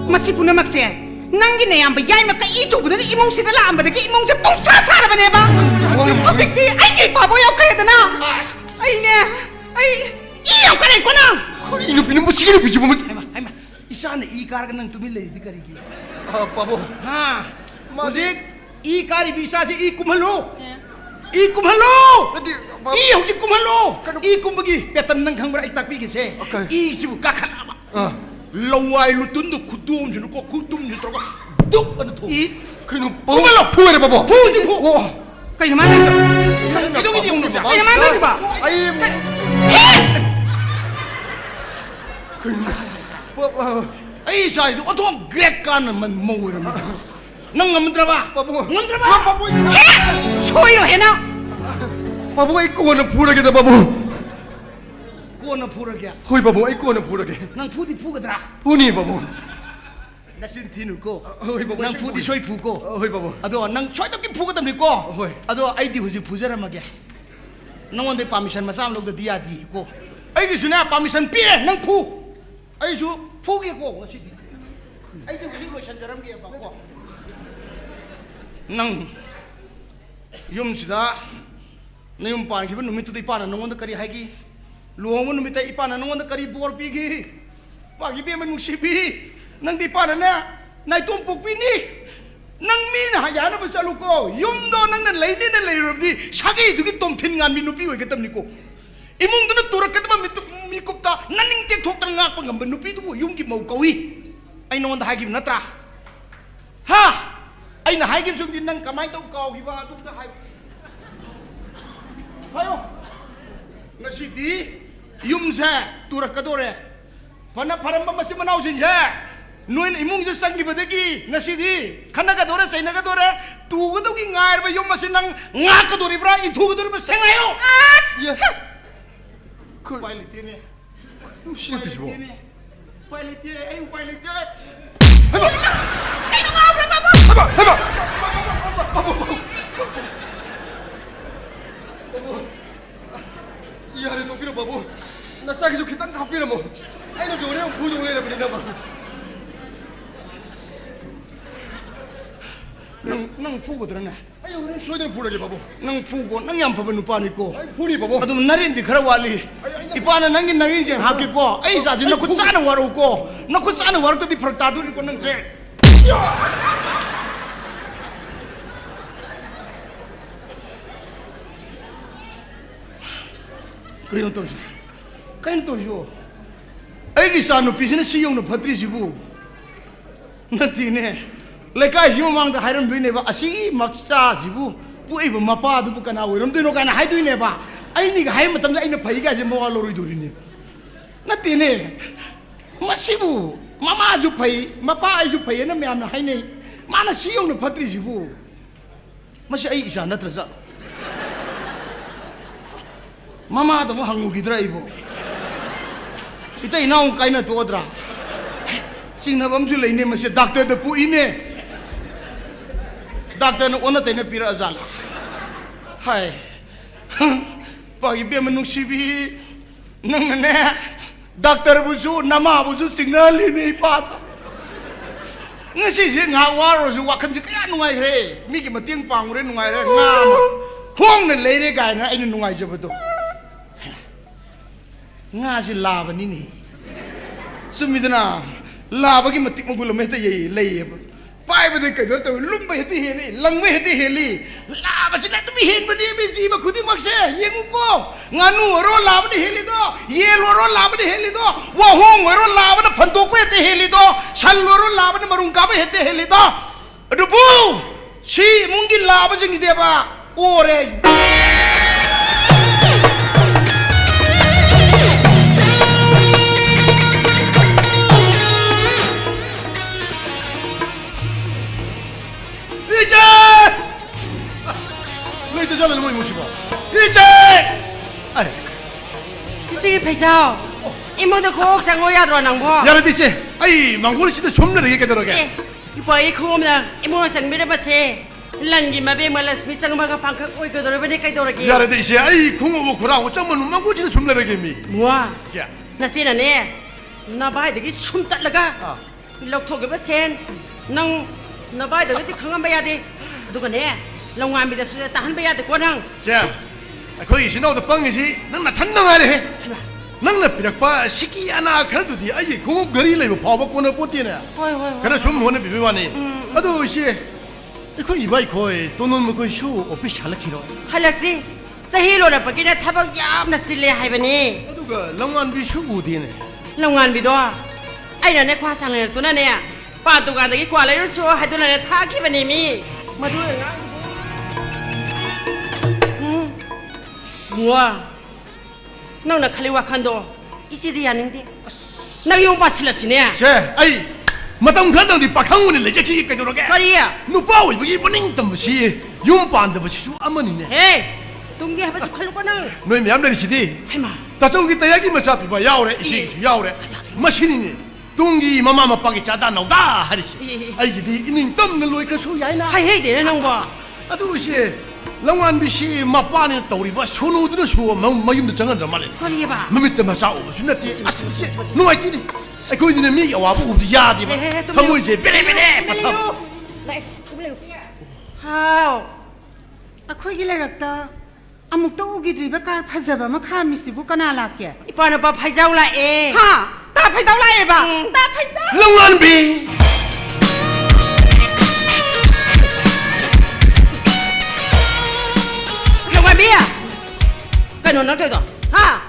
마시 부나 막세. 난기 내 안바 야이 막까 이 쪽부터 이몽 시들 안 받게 이몽 제 뽕사 살아봐 내봐. 어떻게 아이 바보 역할해 되나? 아이네. 아이 이 역할을 했구나. 허리 이놈 뭐 시계를 비집으면 hai ma isa na i kar ka nang tumil lai di kari gi 아 바보 ha music 이 까리비 사시 이 꿈할로 이 꿈할로 이 혹시 꿈할로 이 꿈버기 뺐던 능 강보라 이 딱비기세 이 시부 까카나마 로와이 루tun도 구두움 주는 거 구두움 주더라고 뚝 어느 도 Is. 그놈 뽕을로 푸어래 봐봐. 푸지 푸 Kayo naman na siya. 기동이지 홍님 Kayo naman na siya ba? 아이 뭐. 이 사이즈 어떤 그렉가는 만 모으는 능 남들어봐 남들어봐 Soy no, hena. 바보가 이 꼬는 부르게 돼 바보. 꼬는 부르게 호이 바보 이 꼬는 부르게. 난 푸디 푸거더라 훈이 바보. 나 신티누 고 호이 바보. 난 푸디 쇼이 푸고 호이 바보. 아도 난 쇼이답게 푸거든 믿고 호이. 아도 아이디 후지 부자라마게 너한테 파미션 마삼 lok도 디아디 고 아이기 주나 파미션 삐래 난 아이주 푸기고 것이디 아이디 후지 로션 저람게 받고 난 yumsida na yung pan kiban numito di pana nungon da kari haigi luong mo numita ipana nungon da kari bor pigi pagi bi man musibi nang di pana na itumpok pini nang mina hayana ba salu ko yum do nang na lay robdi sagi dugi tom thin ngan minupi oi ketam niko imung do na turak ketam mikupta naning tek thok tang ngak pangam nupi du yum gi mau kawi ai nungon da haigi natra ha ai na haigi sung din nang kamay tong kaw hi ba tum da hai hayo ngasidi yumse turakadore pana paramba masi manaw jinje nuin imung ju sangi badagi ngasidi kanagadore sainagadore tugadogi ngair ba yum masi nang ngakadori bra itugadori ba sengayo as 예. pailitine 시한테 줘. pailitine ay pailitine 해봐. 이 안에 또 필요 바보. 나 싸기 좋게 땅 갚이라 뭐. 아이 너 저래 보종래라 버리나 봐. nang pugo drana 아이 우리 쇼이들 보라게 바보. nang pugo nang yampaban nupaniko 아이 훈이 바보. adum narindi khara wali ipana nangi nangi jen hapki ko ai sa jin ko chana waru ko na ko chana waru to di phrakta du ko nang je kain to jo ai gi sa nu pisine si yong no phatri sibu nati ne lekai himu mang da hairam duine ba asi maksa sibu puai ba mapa du kana oiram duino kana hai duine ba ai ni ga hai matam ai na phai ga je mo loroi duri ne nati ne masibu mama ju phai mapa ai ju phai na myam na hai nei mana si yong no phatri sibu masi ai isa natra za mama da mo hangu gidra ibo ita inaung kaina to odra singna bamju leine mase doctor da pu ine doctor no ona tene pira jala hai pagi be manung sibi nang ne doctor buju nama buju signal ini pat ngasi je nga waro ju wakam je kaya nungai re mi ki mating pang re nungai re ngam hong ne leire gai na ai nungai je bedo nga si laba ni ni sumidana laba ki matik mo gulo meta ye lay pai ba de ka dor to lum ba heti heli lang me heti heli laba si na tu bi hen ba ni bi ji ba khudi mak se yeng ko nganu ro laba ni heli do ye lo ro laba ni heli do wa hong ro laba na phantok pe heti heli do sal ro laba na marung ka ba heti heli do adu bu si mungi laba jing de ba ore 레이드 잘하는 뭐 모시고. 이제 아이 Sige paisao. Imo da ko sang oya ro nang bo. 야라 디세 아이 망고르 시대 좀내려 얘기 들어게 Eh, ipo ai khum na imo sang mi ba se. Langi ma be malas mi sang ma ka pang oi ko dor ba ne kai dor gi. 야라 디세 아이 공업고 고라고 정말 망고 시대 좀내려 게미 Mua. 야 Na sin na ne. Na bai de gi sum tat laga. Lok thog ba sen. Nang na bai de ti khangam ba ya de. Du ka ne. Long ngam bi da su ta han ba ya de ko nang. 자 거기 신호도 뻥이지 넌나 탄능하래 해 넌나 비락바 시기 하나 그래도 디 아이 공업 거리 레고 바바고는 뽀띠네 Hoi hoi hoi. 그래 좀 뭐는 비비와니 아도 시 ꯑꯩꯈꯣꯏ ꯏꯕꯥꯏꯈꯣꯏ ꯇꯣꯅꯣꯟ ꯃꯈꯣꯏꯁꯨ ꯑꯣꯐꯤꯁ ꯍꯜꯂꯛꯈꯤꯔꯣꯏ ꯍꯜꯂꯛꯇ꯭ꯔꯤ ꯆꯍꯤ ꯂꯣꯏꯔꯛꯄꯒꯤꯅ ꯊꯕꯛ ꯌꯥꯝꯅ ꯆꯤꯜꯂꯦ ꯍꯥꯏꯕꯅꯤ ꯑꯗꯨꯒ ꯂꯝꯉꯥꯟꯕꯤꯁꯨ ꯎꯗꯦꯅꯦ ꯂꯝꯉꯥꯟꯕꯤꯗꯣ ꯑꯩꯅꯅꯦ ꯈ꯭ꯋꯥ ꯁꯥꯡꯅꯔꯛꯇꯨꯅꯅꯦ ꯄꯥꯟ ꯗꯨꯀꯥꯟꯗꯒꯤ ꯀ꯭ꯋꯥ ꯂꯩꯔꯨꯁꯨ ꯍꯥꯏꯗꯨꯅꯅꯦ ꯊꯥꯈꯤꯕꯅꯤ ꯃꯤ ꯃꯗꯨ ꯕꯨꯡꯉꯣ ꯅꯪꯅ ꯈꯜꯂꯤ ꯋꯥꯈꯜꯗꯣ 이씨ꯗꯤ ꯌꯥꯅꯤꯡꯗꯦ ꯅꯪ ꯌꯨꯝ ꯄꯥꯟꯁꯤꯜꯂꯁꯤꯅꯦ ꯁꯦ ꯑꯩ ꯃꯇꯝ ꯈꯔꯗꯪꯗꯤ ꯄꯥꯈꯪ ꯑꯣꯏꯅ ꯂꯩꯖꯈꯤ ꯀꯩꯗꯧꯔꯒꯦ ꯀꯔꯤ ꯅꯨꯄꯥ ꯑꯣꯏꯕꯒꯤ ꯃꯅꯤꯡ ꯇꯝꯕꯁꯤ ꯌꯨꯝ ꯄꯥꯟꯗꯕꯁꯤꯁꯨ ꯑꯃꯅꯤꯅꯦ ꯍꯦ ꯇꯨꯡꯒꯤ ꯍꯥꯏꯕꯁꯤ ꯈꯜꯂꯨꯀꯣ ꯅꯪ ꯅꯣꯏ ꯃꯌꯥꯝ ꯂꯩꯔꯤꯁꯤꯗꯤ ꯍꯩꯃꯥ ꯇꯥꯆꯧꯒꯤ ꯇꯌꯥꯒꯤ ꯃꯆꯥ ꯄꯤꯕ ꯌꯥꯎꯔꯦ ꯏꯆꯦꯒꯤꯁꯨ ꯌꯥꯎꯔꯦ ꯃꯁꯤꯅꯤꯅꯦ ꯇꯨꯡꯒꯤ ꯃꯃꯥ ꯃꯄꯥꯒꯤ ꯆꯥꯗꯥ ꯅꯧꯗꯥ ꯍꯥꯏꯔꯤꯁꯤ ꯑꯩꯒꯤꯗꯤ 이닝 ꯇꯝꯅ ꯂꯣꯏꯈ꯭ꯔꯁꯨ ꯌꯥꯏꯅ ꯍꯩꯍꯩꯗꯦꯅꯦ ꯅꯪꯕꯣ ꯑꯗꯨ 이제 ꯂꯝꯉꯥꯟꯕꯤꯁꯤ ꯃꯄꯥꯅꯤꯅ ꯇꯧꯔꯤꯕ ꯁꯣꯅꯨꯗꯨꯅꯁꯨ ꯃꯌꯨꯝꯗ ꯆꯪꯍꯟꯗ꯭ꯔ ꯃꯥꯜꯂꯦ ꯀꯔꯤꯕ ꯃꯃꯤꯠꯇ ꯃꯆꯥ ꯎꯕꯁꯨ ꯅꯠꯇꯦ ꯑꯁ ꯅꯨꯡꯉꯥꯏꯇꯦꯅꯦ ꯑꯩꯈꯣꯏꯗꯤꯅꯦ ꯃꯤꯒꯤ ꯑꯋꯥꯕ ꯎꯕꯗꯤ ꯌꯥꯗꯦꯕ ꯊꯃꯣꯏꯁꯦ ꯕꯦꯔꯦ ꯕꯦꯔꯦ ꯄꯠꯊꯕ ꯍꯥꯎ ꯑꯩꯈꯣꯏꯒꯤ ꯂꯩꯔꯛꯇ ꯑꯃꯨꯛꯇ ꯎꯈꯤꯗ꯭ꯔꯤꯕ ꯀꯥꯔ ꯐꯖꯕ ꯑꯃ ꯈꯥꯝꯃꯤꯁꯤꯕꯨ ꯀꯅꯥ ꯂꯥꯛꯀꯦ 이빠 누빠 파이자우 라에 하! 나 파이자우 라에봐! 나 파이자우! ꯂꯝꯉꯥꯟꯕꯤ 영화비야 그너 너도 하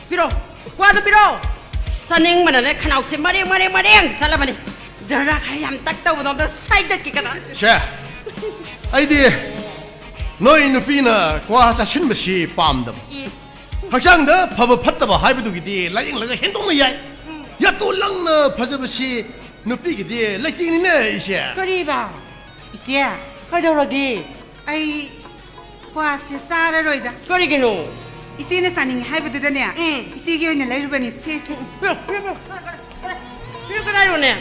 비로 과도 비로 선행 만에 카나옥세 마랭 살라바니 저라 가ям 딱따고 너도 사이드 끼가다 자 아이디 너희 누피나 과 자신것이 빰담 학장도 법을 팠다봐 하이브두기디 라잉라가 행동도 야이 야 또 랑나 파저버시 누피기디 라이팅이네 이제 그리바 이씨야 가져라디 아이 과세 싸라로이다 그리기노 이씨는 사닝 하이브드다네 이씨기 오늘 레르바니 세세 비로 그다로네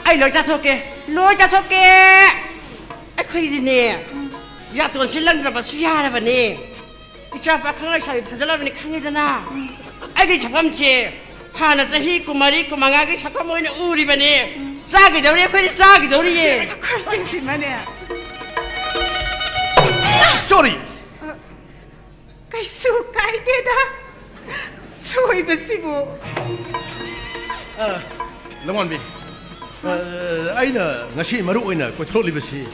아이 로자 속게 아이코이디네 야 돈 신랑 들어봐 수야하라바니 이차 박항을 샤이 파절라바니 강해잖아 아이기 잡함치 하나 자히 꾸마리 꾸망하기 잡아 모이는 우리바니 싸기 저리 코이 싸기 저리 콜세시마네 sorry 가이수 가이데다 소이베시부 ꯂꯝꯉꯥꯟꯕꯤ ꯑꯩꯅ ꯉꯁꯤ ꯃꯔꯨ ꯑꯣꯏꯅ ꯀꯣꯏꯊꯣꯛꯂꯤꯕꯁꯤ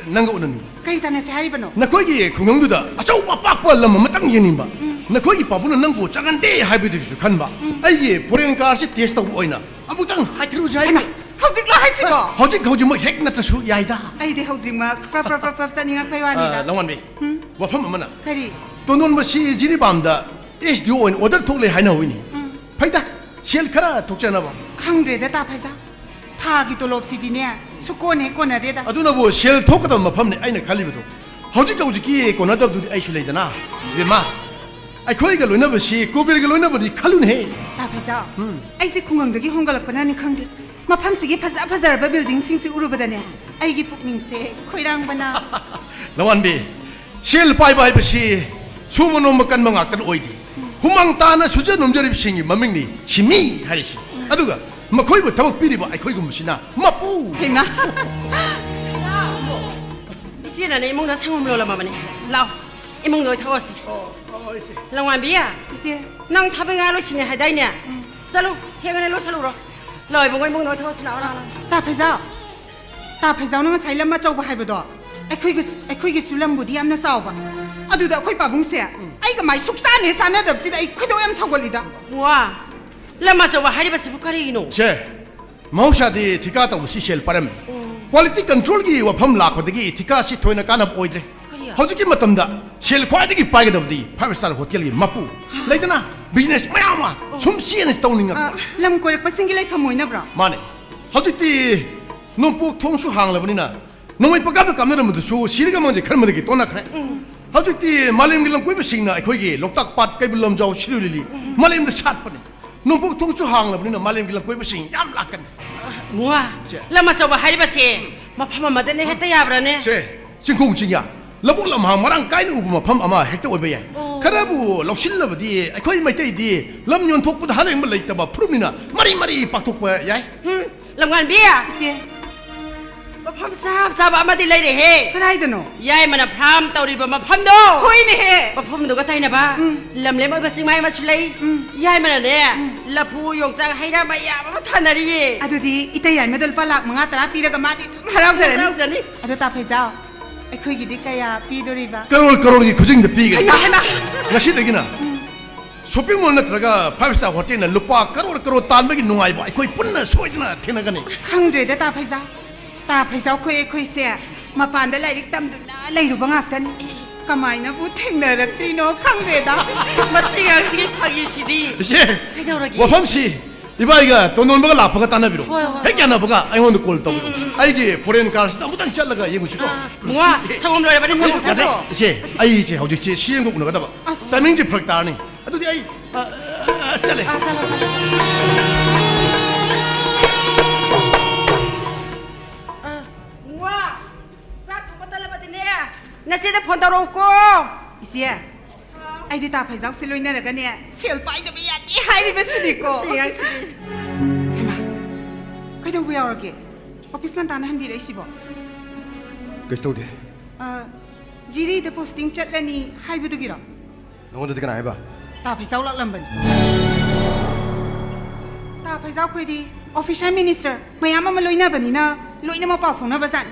ꯅꯪꯒ ꯎꯅꯅꯤꯡꯕ 가이다네세 하리바노 ꯅꯈꯣꯏꯒꯤ ꯈꯨꯡꯒꯪꯗꯨꯗ ꯑꯆꯧꯕ ꯑꯄꯥꯛꯄ ꯂꯝ ꯑꯃꯇꯪ ꯌꯦꯡꯅꯤꯡꯕ ꯅꯈꯣꯏꯒꯤ ꯄꯥꯕꯨꯡꯅ ꯅꯪꯕꯨ ꯆꯪꯍꯟꯗꯦ ꯍꯥꯏꯕꯗꯨꯁꯨ ꯈꯟꯕ ꯑꯩꯒꯤ ꯐꯣꯔꯦꯟ ꯀꯥꯔꯁꯤ ꯇꯦꯁ ꯇꯧꯕ ꯑꯣꯏꯅ ꯑꯃꯨꯛꯇꯪ ꯍꯥꯏꯊꯔꯨꯁꯤ ꯍꯥꯏꯕ ꯍꯧꯖꯤꯛꯂꯣ ꯍꯥꯏꯁꯤꯕꯣ ꯍꯧꯖꯤꯛꯃꯛ ꯍꯦꯛ ꯅꯠꯇ꯭ꯔꯁꯨ ꯌꯥꯏꯗ ꯑꯩꯗꯤ ꯍꯧꯖꯤꯛꯃꯛ ꯄ꯭ꯔꯞ ꯆꯠꯅꯤꯡꯉꯛꯄꯩ ꯋꯥꯅꯤꯗ ꯂꯝꯉꯥꯟꯕꯤ ꯋꯥꯐꯝ ꯑꯃꯅ ꯀꯔꯤ ꯇꯣꯟꯗꯣꯟꯕꯁꯤ ꯖꯤꯔꯤꯕꯥꯝꯗ SDO ꯑꯣꯏꯅ ꯑꯣꯔꯗꯔ ꯊꯣꯛꯂꯦ ꯍꯥꯏꯅꯍꯧꯏꯅꯤ ꯐꯩꯗ ꯁꯦꯜ ꯈꯔ ꯊꯣꯛꯆꯅꯕ ꯈꯪꯗ꯭ꯔꯦꯗ ꯇꯥ ꯐꯩꯖꯥ ꯊꯥꯒꯤ ꯇꯣꯂꯣꯞꯁꯤꯗꯤꯅꯦ ꯁꯨꯀꯣꯟꯅꯦ ꯀꯣꯟꯅꯗꯦꯗ ꯑꯗꯨꯅꯕꯨ ꯁꯦꯜ ꯊꯣꯛꯀꯗꯕ ꯃꯐꯝꯅꯤ ꯑꯩꯅ ꯈꯜꯂꯤꯕꯗꯣ ꯍꯧꯖꯤꯛꯀꯤ ꯀꯣꯟꯅꯗꯕꯗꯨꯗꯤ ꯑꯩꯁꯨ ꯂꯩꯗꯅ ꯏꯕꯦꯝꯃ ꯑꯩꯈꯣꯏꯒ ꯂꯣꯏꯅꯕꯁꯤ ꯀꯣꯕꯤꯔꯒ ꯂꯣꯏꯅꯕꯗꯤ ꯈꯜꯂꯨꯅꯦꯍꯦ ꯇꯥ ꯐꯩꯖꯥ ꯑꯩꯁꯦ ꯈꯨꯡꯒꯪꯗꯒꯤ ꯍꯣꯡꯒꯠꯂꯛꯄꯅꯅꯤ ꯈꯪꯗꯦ ꯃꯐꯝꯁꯤꯒꯤ ꯐꯖꯔꯕ ꯕꯤꯜꯗꯤꯡꯁꯤꯡꯁꯤ ꯎꯔꯨꯕꯗꯅꯦ ꯑꯩꯒꯤ ꯄꯨꯛꯅꯤꯡꯁꯦ ꯈꯣꯏꯔꯥꯡꯕꯅ ꯂꯝꯉꯥꯟꯕꯤ ꯁꯦꯜ ꯄꯥꯏꯕ ꯍꯥꯏꯕꯁꯤ ꯁꯨꯕ ꯅꯣꯝꯕ ꯀꯟꯕ ꯉꯥꯛꯇꯅ ꯑꯣꯏꯗꯦ ꯍꯨꯃꯥꯡ ꯇꯥꯅ ꯁꯨꯖ ꯅꯣꯝꯖꯔꯤꯕꯁꯤꯡꯒꯤ ꯃꯃꯤꯡꯅꯤ ꯁꯤꯟꯃꯤ ꯍꯥꯏꯔꯤꯁꯤ ꯑꯗꯨꯒ ꯃꯈꯣꯏꯕꯨ ꯊꯕꯛ ꯄꯤꯔꯤꯕ ꯑꯩꯈꯣꯏꯒꯨꯝꯕꯁꯤꯅ ꯃꯄꯨ ꯍꯩꯃꯥ 이씨는 이몽나 상홈 놀라마마니 라오 이몽 너희 타워시 랑완비야 이제 낭 타뱅아로 신이 하다이냐 살루 태근에 로 살루로 너희 봉고 이몽 너희 타워시 나와라 ꯇꯥ ꯐꯩꯖꯥꯎꯅ ꯉꯁꯥꯏ ꯂꯝ ꯑꯆꯧꯕ ꯍꯥꯏꯕꯗꯣ ꯑꯩꯈꯣꯏꯒꯤ ꯂꯝꯕꯨꯗꯤ ꯌꯥꯝꯅ ꯆꯥꯎꯕ ꯑꯗꯨꯗ ꯑꯩꯈꯣꯏ ꯄꯥꯕꯨꯡꯁꯦ ꯑꯩꯒ ꯃꯥꯏ ꯁꯨꯛꯆꯥꯅꯦ ꯆꯥꯟꯅꯗꯕꯁꯤꯗ ꯑꯩ ꯈꯣꯏꯗꯧ ꯌꯥꯝ ꯁꯥꯎꯒꯠꯂꯤ다 와 람마서와 하리바스 부카리기노 ꯁꯦ ꯃꯍꯧꯁꯥꯗꯤ ꯊꯤꯀꯥ ꯇꯧꯕꯁꯤ ꯁꯦꯜ ꯄꯥꯏꯔꯝꯃꯤ ꯀ꯭ꯋꯥꯂꯤꯇꯤ ꯀꯟꯇ꯭ꯔꯣꯜꯒꯤ ꯋꯥꯐꯝ ꯂꯥꯛꯄꯗꯒꯤ ꯊꯤꯀꯥꯁꯤ ꯊꯣꯏꯅ ꯀꯥꯟꯅꯕ ꯑꯣꯏꯗ꯭ꯔꯦ ꯍꯧꯖꯤꯛꯀꯤ ꯃꯇꯝꯗ ꯁꯦꯜ ꯈ꯭ꯋꯥꯏꯗꯒꯤ ꯄꯥꯏꯒꯗꯕꯗꯤ 5-star ꯍꯣꯇꯦꯜꯒꯤ ꯃꯄꯨ ꯂꯩꯗꯅ ꯕꯤꯖꯤꯅꯦꯁ ꯃꯌꯥꯝ ꯑꯃ ꯁꯨꯝ ꯆꯦꯟꯅꯁ ꯇꯧꯅꯤꯡꯉꯛꯄ ꯂꯝ ꯀꯣꯏꯔꯛꯄꯁꯤꯡꯒꯤ ꯂꯩꯐꯝ ꯑꯣꯏꯅꯕ꯭ꯔꯣ ꯃꯥꯅꯦ ꯍꯧꯖꯤꯛꯇꯤ ꯅꯣꯡꯄꯣꯛ ꯊꯣꯡꯁꯨ ꯍꯥꯡꯂꯕꯅꯤꯅ ꯅꯣꯡꯃꯩ ꯄꯀꯥꯗ ꯀꯥꯞꯅꯔꯝꯕꯗꯨꯁꯨ ꯁꯤꯔꯒ ꯃꯪꯁꯦ ꯈꯔꯃꯗꯒꯤ ꯇꯣꯟꯅꯈ꯭ꯔꯦ ꯍꯧꯖꯤꯛꯇꯤ ꯃꯥꯂꯦꯝꯒꯤ ꯂꯝꯀꯣꯏꯕꯁꯤꯡꯅ ꯑꯩꯈꯣꯏꯒꯤ ꯂꯣꯛꯇꯥꯛ ꯄꯥꯠ ꯀꯩꯕꯨꯜ ꯂꯝꯖꯥꯎ ꯁꯤꯔꯣꯏ ꯂꯤꯂꯤ ꯃꯥꯂꯦꯝꯗ ꯁꯥꯠꯄꯅꯤ ꯅꯣꯡꯄꯣꯛ ꯊꯣꯡꯁꯨ ꯍꯥꯡꯂꯕꯅꯤꯅ ꯃꯥꯂꯦꯝꯒꯤ ꯂꯝꯀꯣꯏꯕꯁꯤꯡ ꯌꯥꯝ ꯂꯥꯛꯀꯅꯤ 와 람마서와 하리바스 마파마마데네 했다 야브라네 ꯁꯦ ꯆꯤꯡꯈꯣꯡ ꯆꯤꯡꯌꯥ ꯂꯧꯕꯨꯛ ꯂꯝꯍꯥꯡ ꯃꯔꯥꯡ ꯀꯥꯏꯅ ꯎꯕ ꯃꯐꯝ ꯑꯃ ꯍꯦꯛꯇ ꯑꯣꯏꯕ ꯌꯥꯏ ꯈꯔꯕꯨ ꯂꯧꯁꯤꯜꯂꯕꯗꯤ ꯑꯩꯈꯣꯏ ꯃꯩꯇꯩꯗꯤ ꯂꯝ ꯌꯣꯟꯊꯣꯛꯄꯗ ꯍꯥꯂꯦꯡꯕ ꯂꯩꯇꯕ ꯐꯨꯔꯨꯞꯅꯤꯅ ꯃꯔꯤ ꯄꯥꯛꯊꯣꯛꯄ ꯌꯥꯏ 람관비야 이제 ꯃꯐꯝ ꯆꯞ ꯆꯥꯕ ꯑꯃꯗꯤ ꯂꯩꯔꯦꯍꯦ ก็ได้ดะโน ꯌꯥꯏ ꯃꯅ ꯐꯥꯝ ꯇꯧꯔꯤꯕ ꯃꯐꯝꯗꯣ โอ้ยนี่เฮ ꯃꯐꯝꯗꯨꯒ ꯇꯩꯅꯕ ꯂꯝꯂꯦꯝ ꯑꯣꯏꯕ ꯆꯤꯡꯃꯥꯏ ꯑꯃꯁꯨ ꯂꯩ ꯌꯥꯏ ꯃꯅꯅꯦ ꯂꯐꯨ ꯌꯣꯡꯆꯥꯛ ꯍꯩꯔꯥ ꯃꯌꯥꯝ ꯑꯃ ꯊꯥꯅꯔꯤꯌꯦ อะดูดีอีเตยใหญ่ไม่ได้ปลาหลัก5 ตราปีแล้วก็มาดิมาเราจะ ꯍꯔꯥꯎꯖꯅꯤ อะดูตาเพเจ้าไอ้คุยกี่ดิกายาปีดอริบา 그러기 구정인데 삐게 해마 해마 ngasidigina shopping mall natraga 5-star hotel na lupa karor tanbagi nungai ba ikoi punna soidna thenagani ขังเดได้ตาเพเจ้าตาเพเจ้าคุยเสียมาปานได้ไล่ดิกตำดุนะไล่รูบังอักตันกำไมนะพูดถึงเนรักซีโนขังเดดา 마시강식이 파기시디 시 해자오라기 와팜시 이바이가 돈 놀버가 라파가 따나비로 호이, 호이. 핵야나 보가 아이원도 꼴 떠비로 아이기 포렌 가스 나무당 잘라가 예무시고 뭉아 성엄 노래바리 성엄 야래 시 아이 시 하우지 시 시행국 나가다 봐 따밍지 프락다니 아도디 아이 잘래 아살라 살라 뭉아 싹 정보달라바디네 나시다 폰다로고 อีเสียไอ้ที่ตาเพเจ้าสิลุยเนี่ยกันเนี่ยเสียลไปจะไม่อยากที่หายไปสิดิโก 시강식이 เห็นไหมใครต้องไปเอาอะไรออฟฟิศกันตานะฮันบีได้สิบ่ 그스토데 จีรีเดโพสติ้งจัดแล้วนี่หายไปตุกี่หรอ 너한테 되게 나해봐 ตาเพเจ้าลักลำบันตาเพเจ้าคุยดีออฟฟิศมินิสเตอร์ไม่ยามมาลุยเนี่ยบันนี้นะลุยเนี่ยมาเป่าของนะบัจัน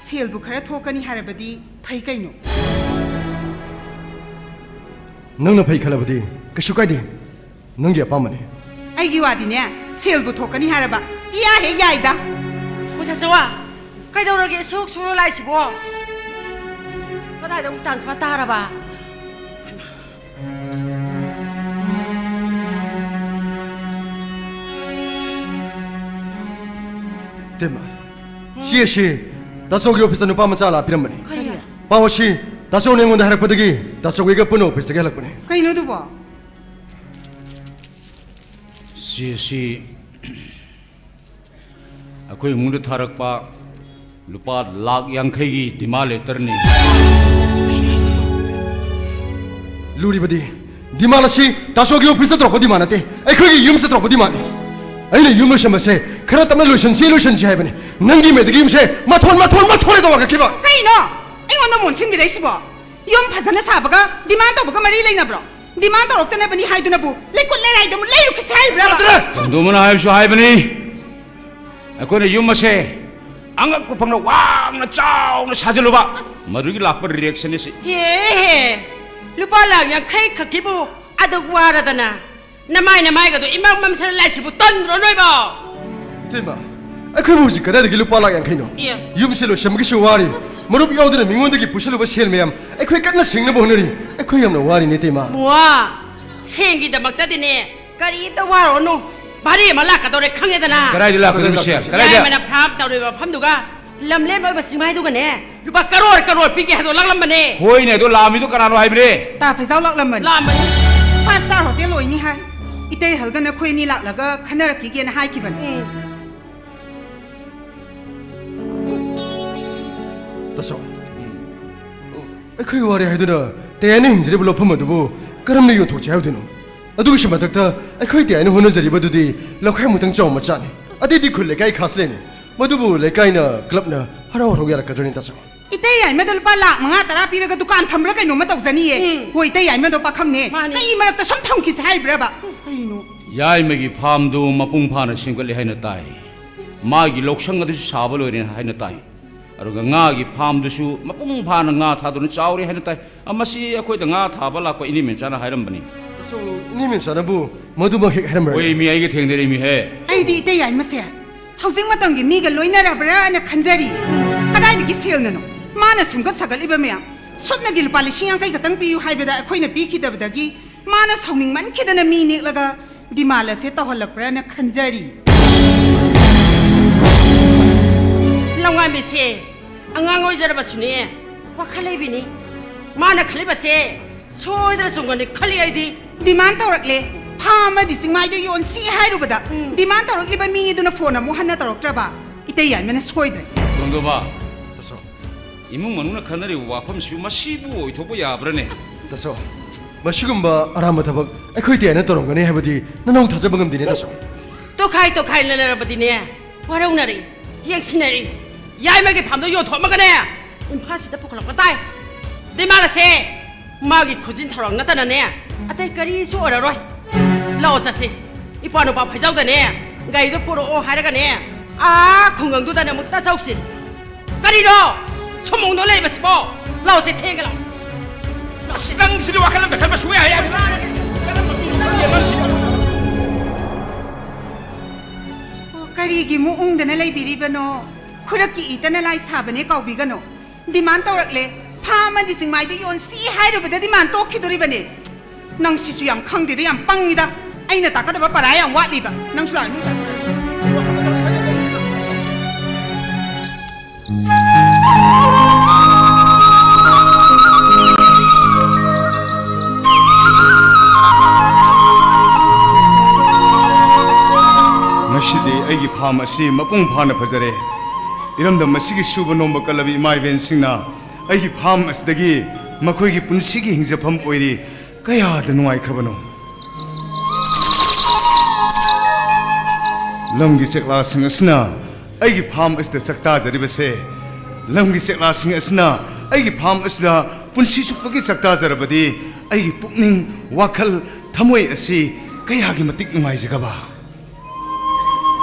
เสียลบุคคลโทกันนี่หายไปดีไพ่กันหนู 너는 페이 칼라부디 그 슈까이디 너게 아빠만해 ไอ้กี่ว่าดีเนี่ยเสียลบุโทกันนี่หายไปอียาเฮียใหญ่ดา 못하서와 까이도르게 쑥쑥 라이시고 까다이도 옥단스 봤다 알아봐 대마 시에시 다소기 오피스 누빠만 잘라 비람만해 그래야 바오시 다소 냉원데 하락버득이 다소기가 뻔 오피스게 할락보네 ก็ยินดูบ่ 시시 아코이 뭉드 타락바 루파 락 양케기 디말레 터니 루리버디 디말라시 다소기 오피스 들어보디 많았대 아이 거기 유음스 들어보디 많네 아이네 유음을 셔마세 그라 땀나 로션 시 로션 시 하이버네 능기 메드기 유음세 마톤에도 와가 기봐 ใส่เนาะไอ้วันนั้นหมุนชิ้นไปได้สิบ่ยอมพัฒนาสาบก็ดีมานต่อก็มาได้เลยนะบรอดีมานต่อรกแต่ในปันนี้หายตัวนะบุเล็กกว่าเล่ไรเดี๋ยวมันเล่ลูกขี้ใส่บรอ 동도문 하입쇼 하이버니 아코네 유마세 안갖고 방나 왕나 짜오나 사절로 봐 마르기 락버 리액션이시 예 루파랑 양 카이 카키부 아드구아라다나 나마이 가도 이만 맘살 라이시부 던로 noiba 대마 아이 그 뭐지 그다 되게 루빠라 양카이노 예 유음실로 셔먹기 쇼와리 무릎 여드는 민원들이 부실로 셀매암 아이 그게 끝나 생나 보느니 아이 그 염나 와리네 대마 뭐야 생기다 막다디네 까리다 와로노 바리 말라카도레 강에다나 그라이들 락버 미시 야이 그라이들 마나 프람 따로이바 팜두가 람렘 어이바 싱마이도가네 루파 까로르 삐게 하도 랑람바네 호이네도 라미도 까라노 하이버니 ตาไปเจ้าลักลำมัน 람바니 5 star hotel ลอยนี่ให้อีเตยหัลกันนะคุยนี่หลักแล้วก็ขนาดกี่เกียนให้กี่บัน 다소 아이 그 와리 하이드나 대안에 힘들이 불러 펌어두부 그럼 내 이거 독지 하이드노 아두고 심마 덕다 아이 그 대안에 호는 자리 버두디 럭해 못한 점 맞잖니 아디디 쿨레 가이 카슬레니 모두부 레카이나 클럽나 하라고 로기라 가더니 다소 อีเตยใหญ่ไม่โดนปลาหลักมังอาตราปีแล้วก็ตุการทำรักไอ้หนูมาตกซะนี่เองโอ้ยเตยใหญ่ไม่โดนปลาข้างนี้ก็อีมันจะช่องทำกี่ใส่บรอไอ้หนู 야이메기 팜도 마뿡파나 싱글리 하이나 따이 마기 록샹가드슈 사벌로리나 하이나 따이 아루가 nga기 팜도슈 마뿡파나 nga 타도는 짜오리 하이나 따이 아마시 아코이다 nga 타발라고 이니면 자나 하이람바니 다소 니면 사람부 모두 뭐 해람을 오이미 아이게 탱데리미 해 ไอ้ดีเตยใหญ่มาเสียเขาซึ่งมาตั้งกี่มีกันลอยน่ารักบรอเนี่ยขันจารีก็ได้ดิกี่เซลนั่นเนาะมาเนี่ยสมก็สักกันอีแบบเมียสุดนักกิลปาลิชิงยังใครก็ตั้งปีอยู่ให้ไปได้คุยเนี่ยปีคิดแบบกี้มาเนี่ยสาวนิ่งมันคิดเนี่ยมีนี่แล้วก็ดีมาเลยเสียต่อหัวหลักบรอเนี่ยขันจารี 랑와 미세 앙앙 오이자라바스니 와칼레비니 마나 칼레바세 소이드라 중간에 칼리아이디 ดีมานตอรักเลยพามาดิสิงไม้ด้วยโยนซีให้รูปดาดีมานตอรักเลยบะมีดูนะโฟนอะมูฮันนะตอรักจ้าบ่าอีเตยใหญ่มันน่ะสวยด้วย 정도봐 다소 이문 머누나 카나리 와펌 시우마 시부 오이토보 야브라네 다소 뭐 지금 뭐 아라마 타박 아이 그 대안에 떠는 거네 해버디 너는 타자 방금 되네 다소 또 카이 나라바디네 와라우나리 역시나리 야이마게 밤도 요토마가네 임파시다 포클럭 따이 내 말아세 마기 구진 타락 나타나네 아따이 까리수 어라로이 라오자시 이빠노 밥 회자우다네 가이도 포로 하라가네 아 건강도다네 못 따자옥시 까리로 소몽도 내리바시보 라오세 태가라 당신이 와칼람다 칼마 수야야. ꯀꯔꯤꯒꯤ ꯃꯑꯣꯡꯗꯅ ꯂꯩꯕꯤꯔꯤꯕꯅꯣ ꯈꯨꯔꯛꯀꯤ ꯏꯇꯅ ꯂꯥꯏ ꯁꯥꯕꯅꯦ ꯀꯥꯎꯕꯤꯒꯅꯣ ꯗꯤꯃꯥꯟ ꯇꯧꯔꯛꯂꯦ ꯐꯥ ꯑꯃꯗꯤ ꯆꯤꯡꯃꯥꯏꯗ ꯌꯣꯟꯁꯤ ꯍꯥꯏꯔꯨꯕꯗ ꯗꯤꯃꯥꯟ ꯇꯣꯛꯈꯤꯗꯣꯔꯤꯕꯅꯦ ꯅꯪ ꯁꯤꯁꯨ ꯌꯥꯝ ꯈꯪꯗꯦꯗ ꯌꯥꯝ ꯄꯪꯉꯤꯗ ꯑꯩꯅ ꯇꯥꯛꯀꯗꯕ ꯄꯔꯥ ꯌꯥꯝ ꯋꯥꯠꯂꯤꯕ ꯅꯪꯁꯨ ꯂꯥꯛꯑꯣ ꯉꯁꯤꯗꯤ ꯑꯩꯒꯤ ꯐꯥꯝ ꯑꯁꯤ ꯃꯄꯨꯡ ꯐꯥꯅ ꯐꯖꯔꯦ ꯏꯔꯝꯗꯝ ꯑꯁꯤꯒꯤ ꯁꯨꯕ ꯅꯣꯝꯕ ꯀꯜꯂꯕ ꯏꯃꯥ ꯏꯕꯦꯟꯁꯤꯡꯅ ꯑꯩꯒꯤ ꯐꯥꯝ ꯑꯁꯤꯗꯒꯤ ꯃꯈꯣꯏꯒꯤ ꯄꯨꯟꯁꯤꯒꯤ ꯍꯤꯡꯖꯐꯝ ꯑꯣꯏꯔꯤ ꯀꯌꯥꯗ ꯅꯨꯡꯉꯥꯏꯈ꯭ꯔꯕꯅꯣ ꯂꯝꯒꯤ ꯆꯦꯛꯂꯥꯁꯤꯡ ꯑꯁꯤꯅ ꯑꯩꯒꯤ ꯐꯥꯝ ꯑꯁꯤꯗ ꯆꯥꯛꯇꯥꯖꯔꯤꯕꯁꯦ ꯂꯝꯒꯤ ꯆꯦꯛꯂꯥꯁꯤꯡ ꯑꯁꯤꯅ ꯑꯩꯒꯤ ꯐꯥꯝ ꯑꯁꯤꯗ ꯄꯨꯟꯁꯤ ꯆꯨꯞꯄꯒꯤ ꯆꯥꯛꯇꯥꯖꯔꯕꯗꯤ ꯑꯩꯒꯤ ꯄꯨꯛꯅꯤꯡ ꯋꯥꯈꯜ ꯊꯃꯣꯏ ꯑꯁꯤ ꯀꯌꯥꯒꯤ ꯃꯇꯤꯛ ꯅꯨꯡꯉꯥꯏꯖꯒꯕ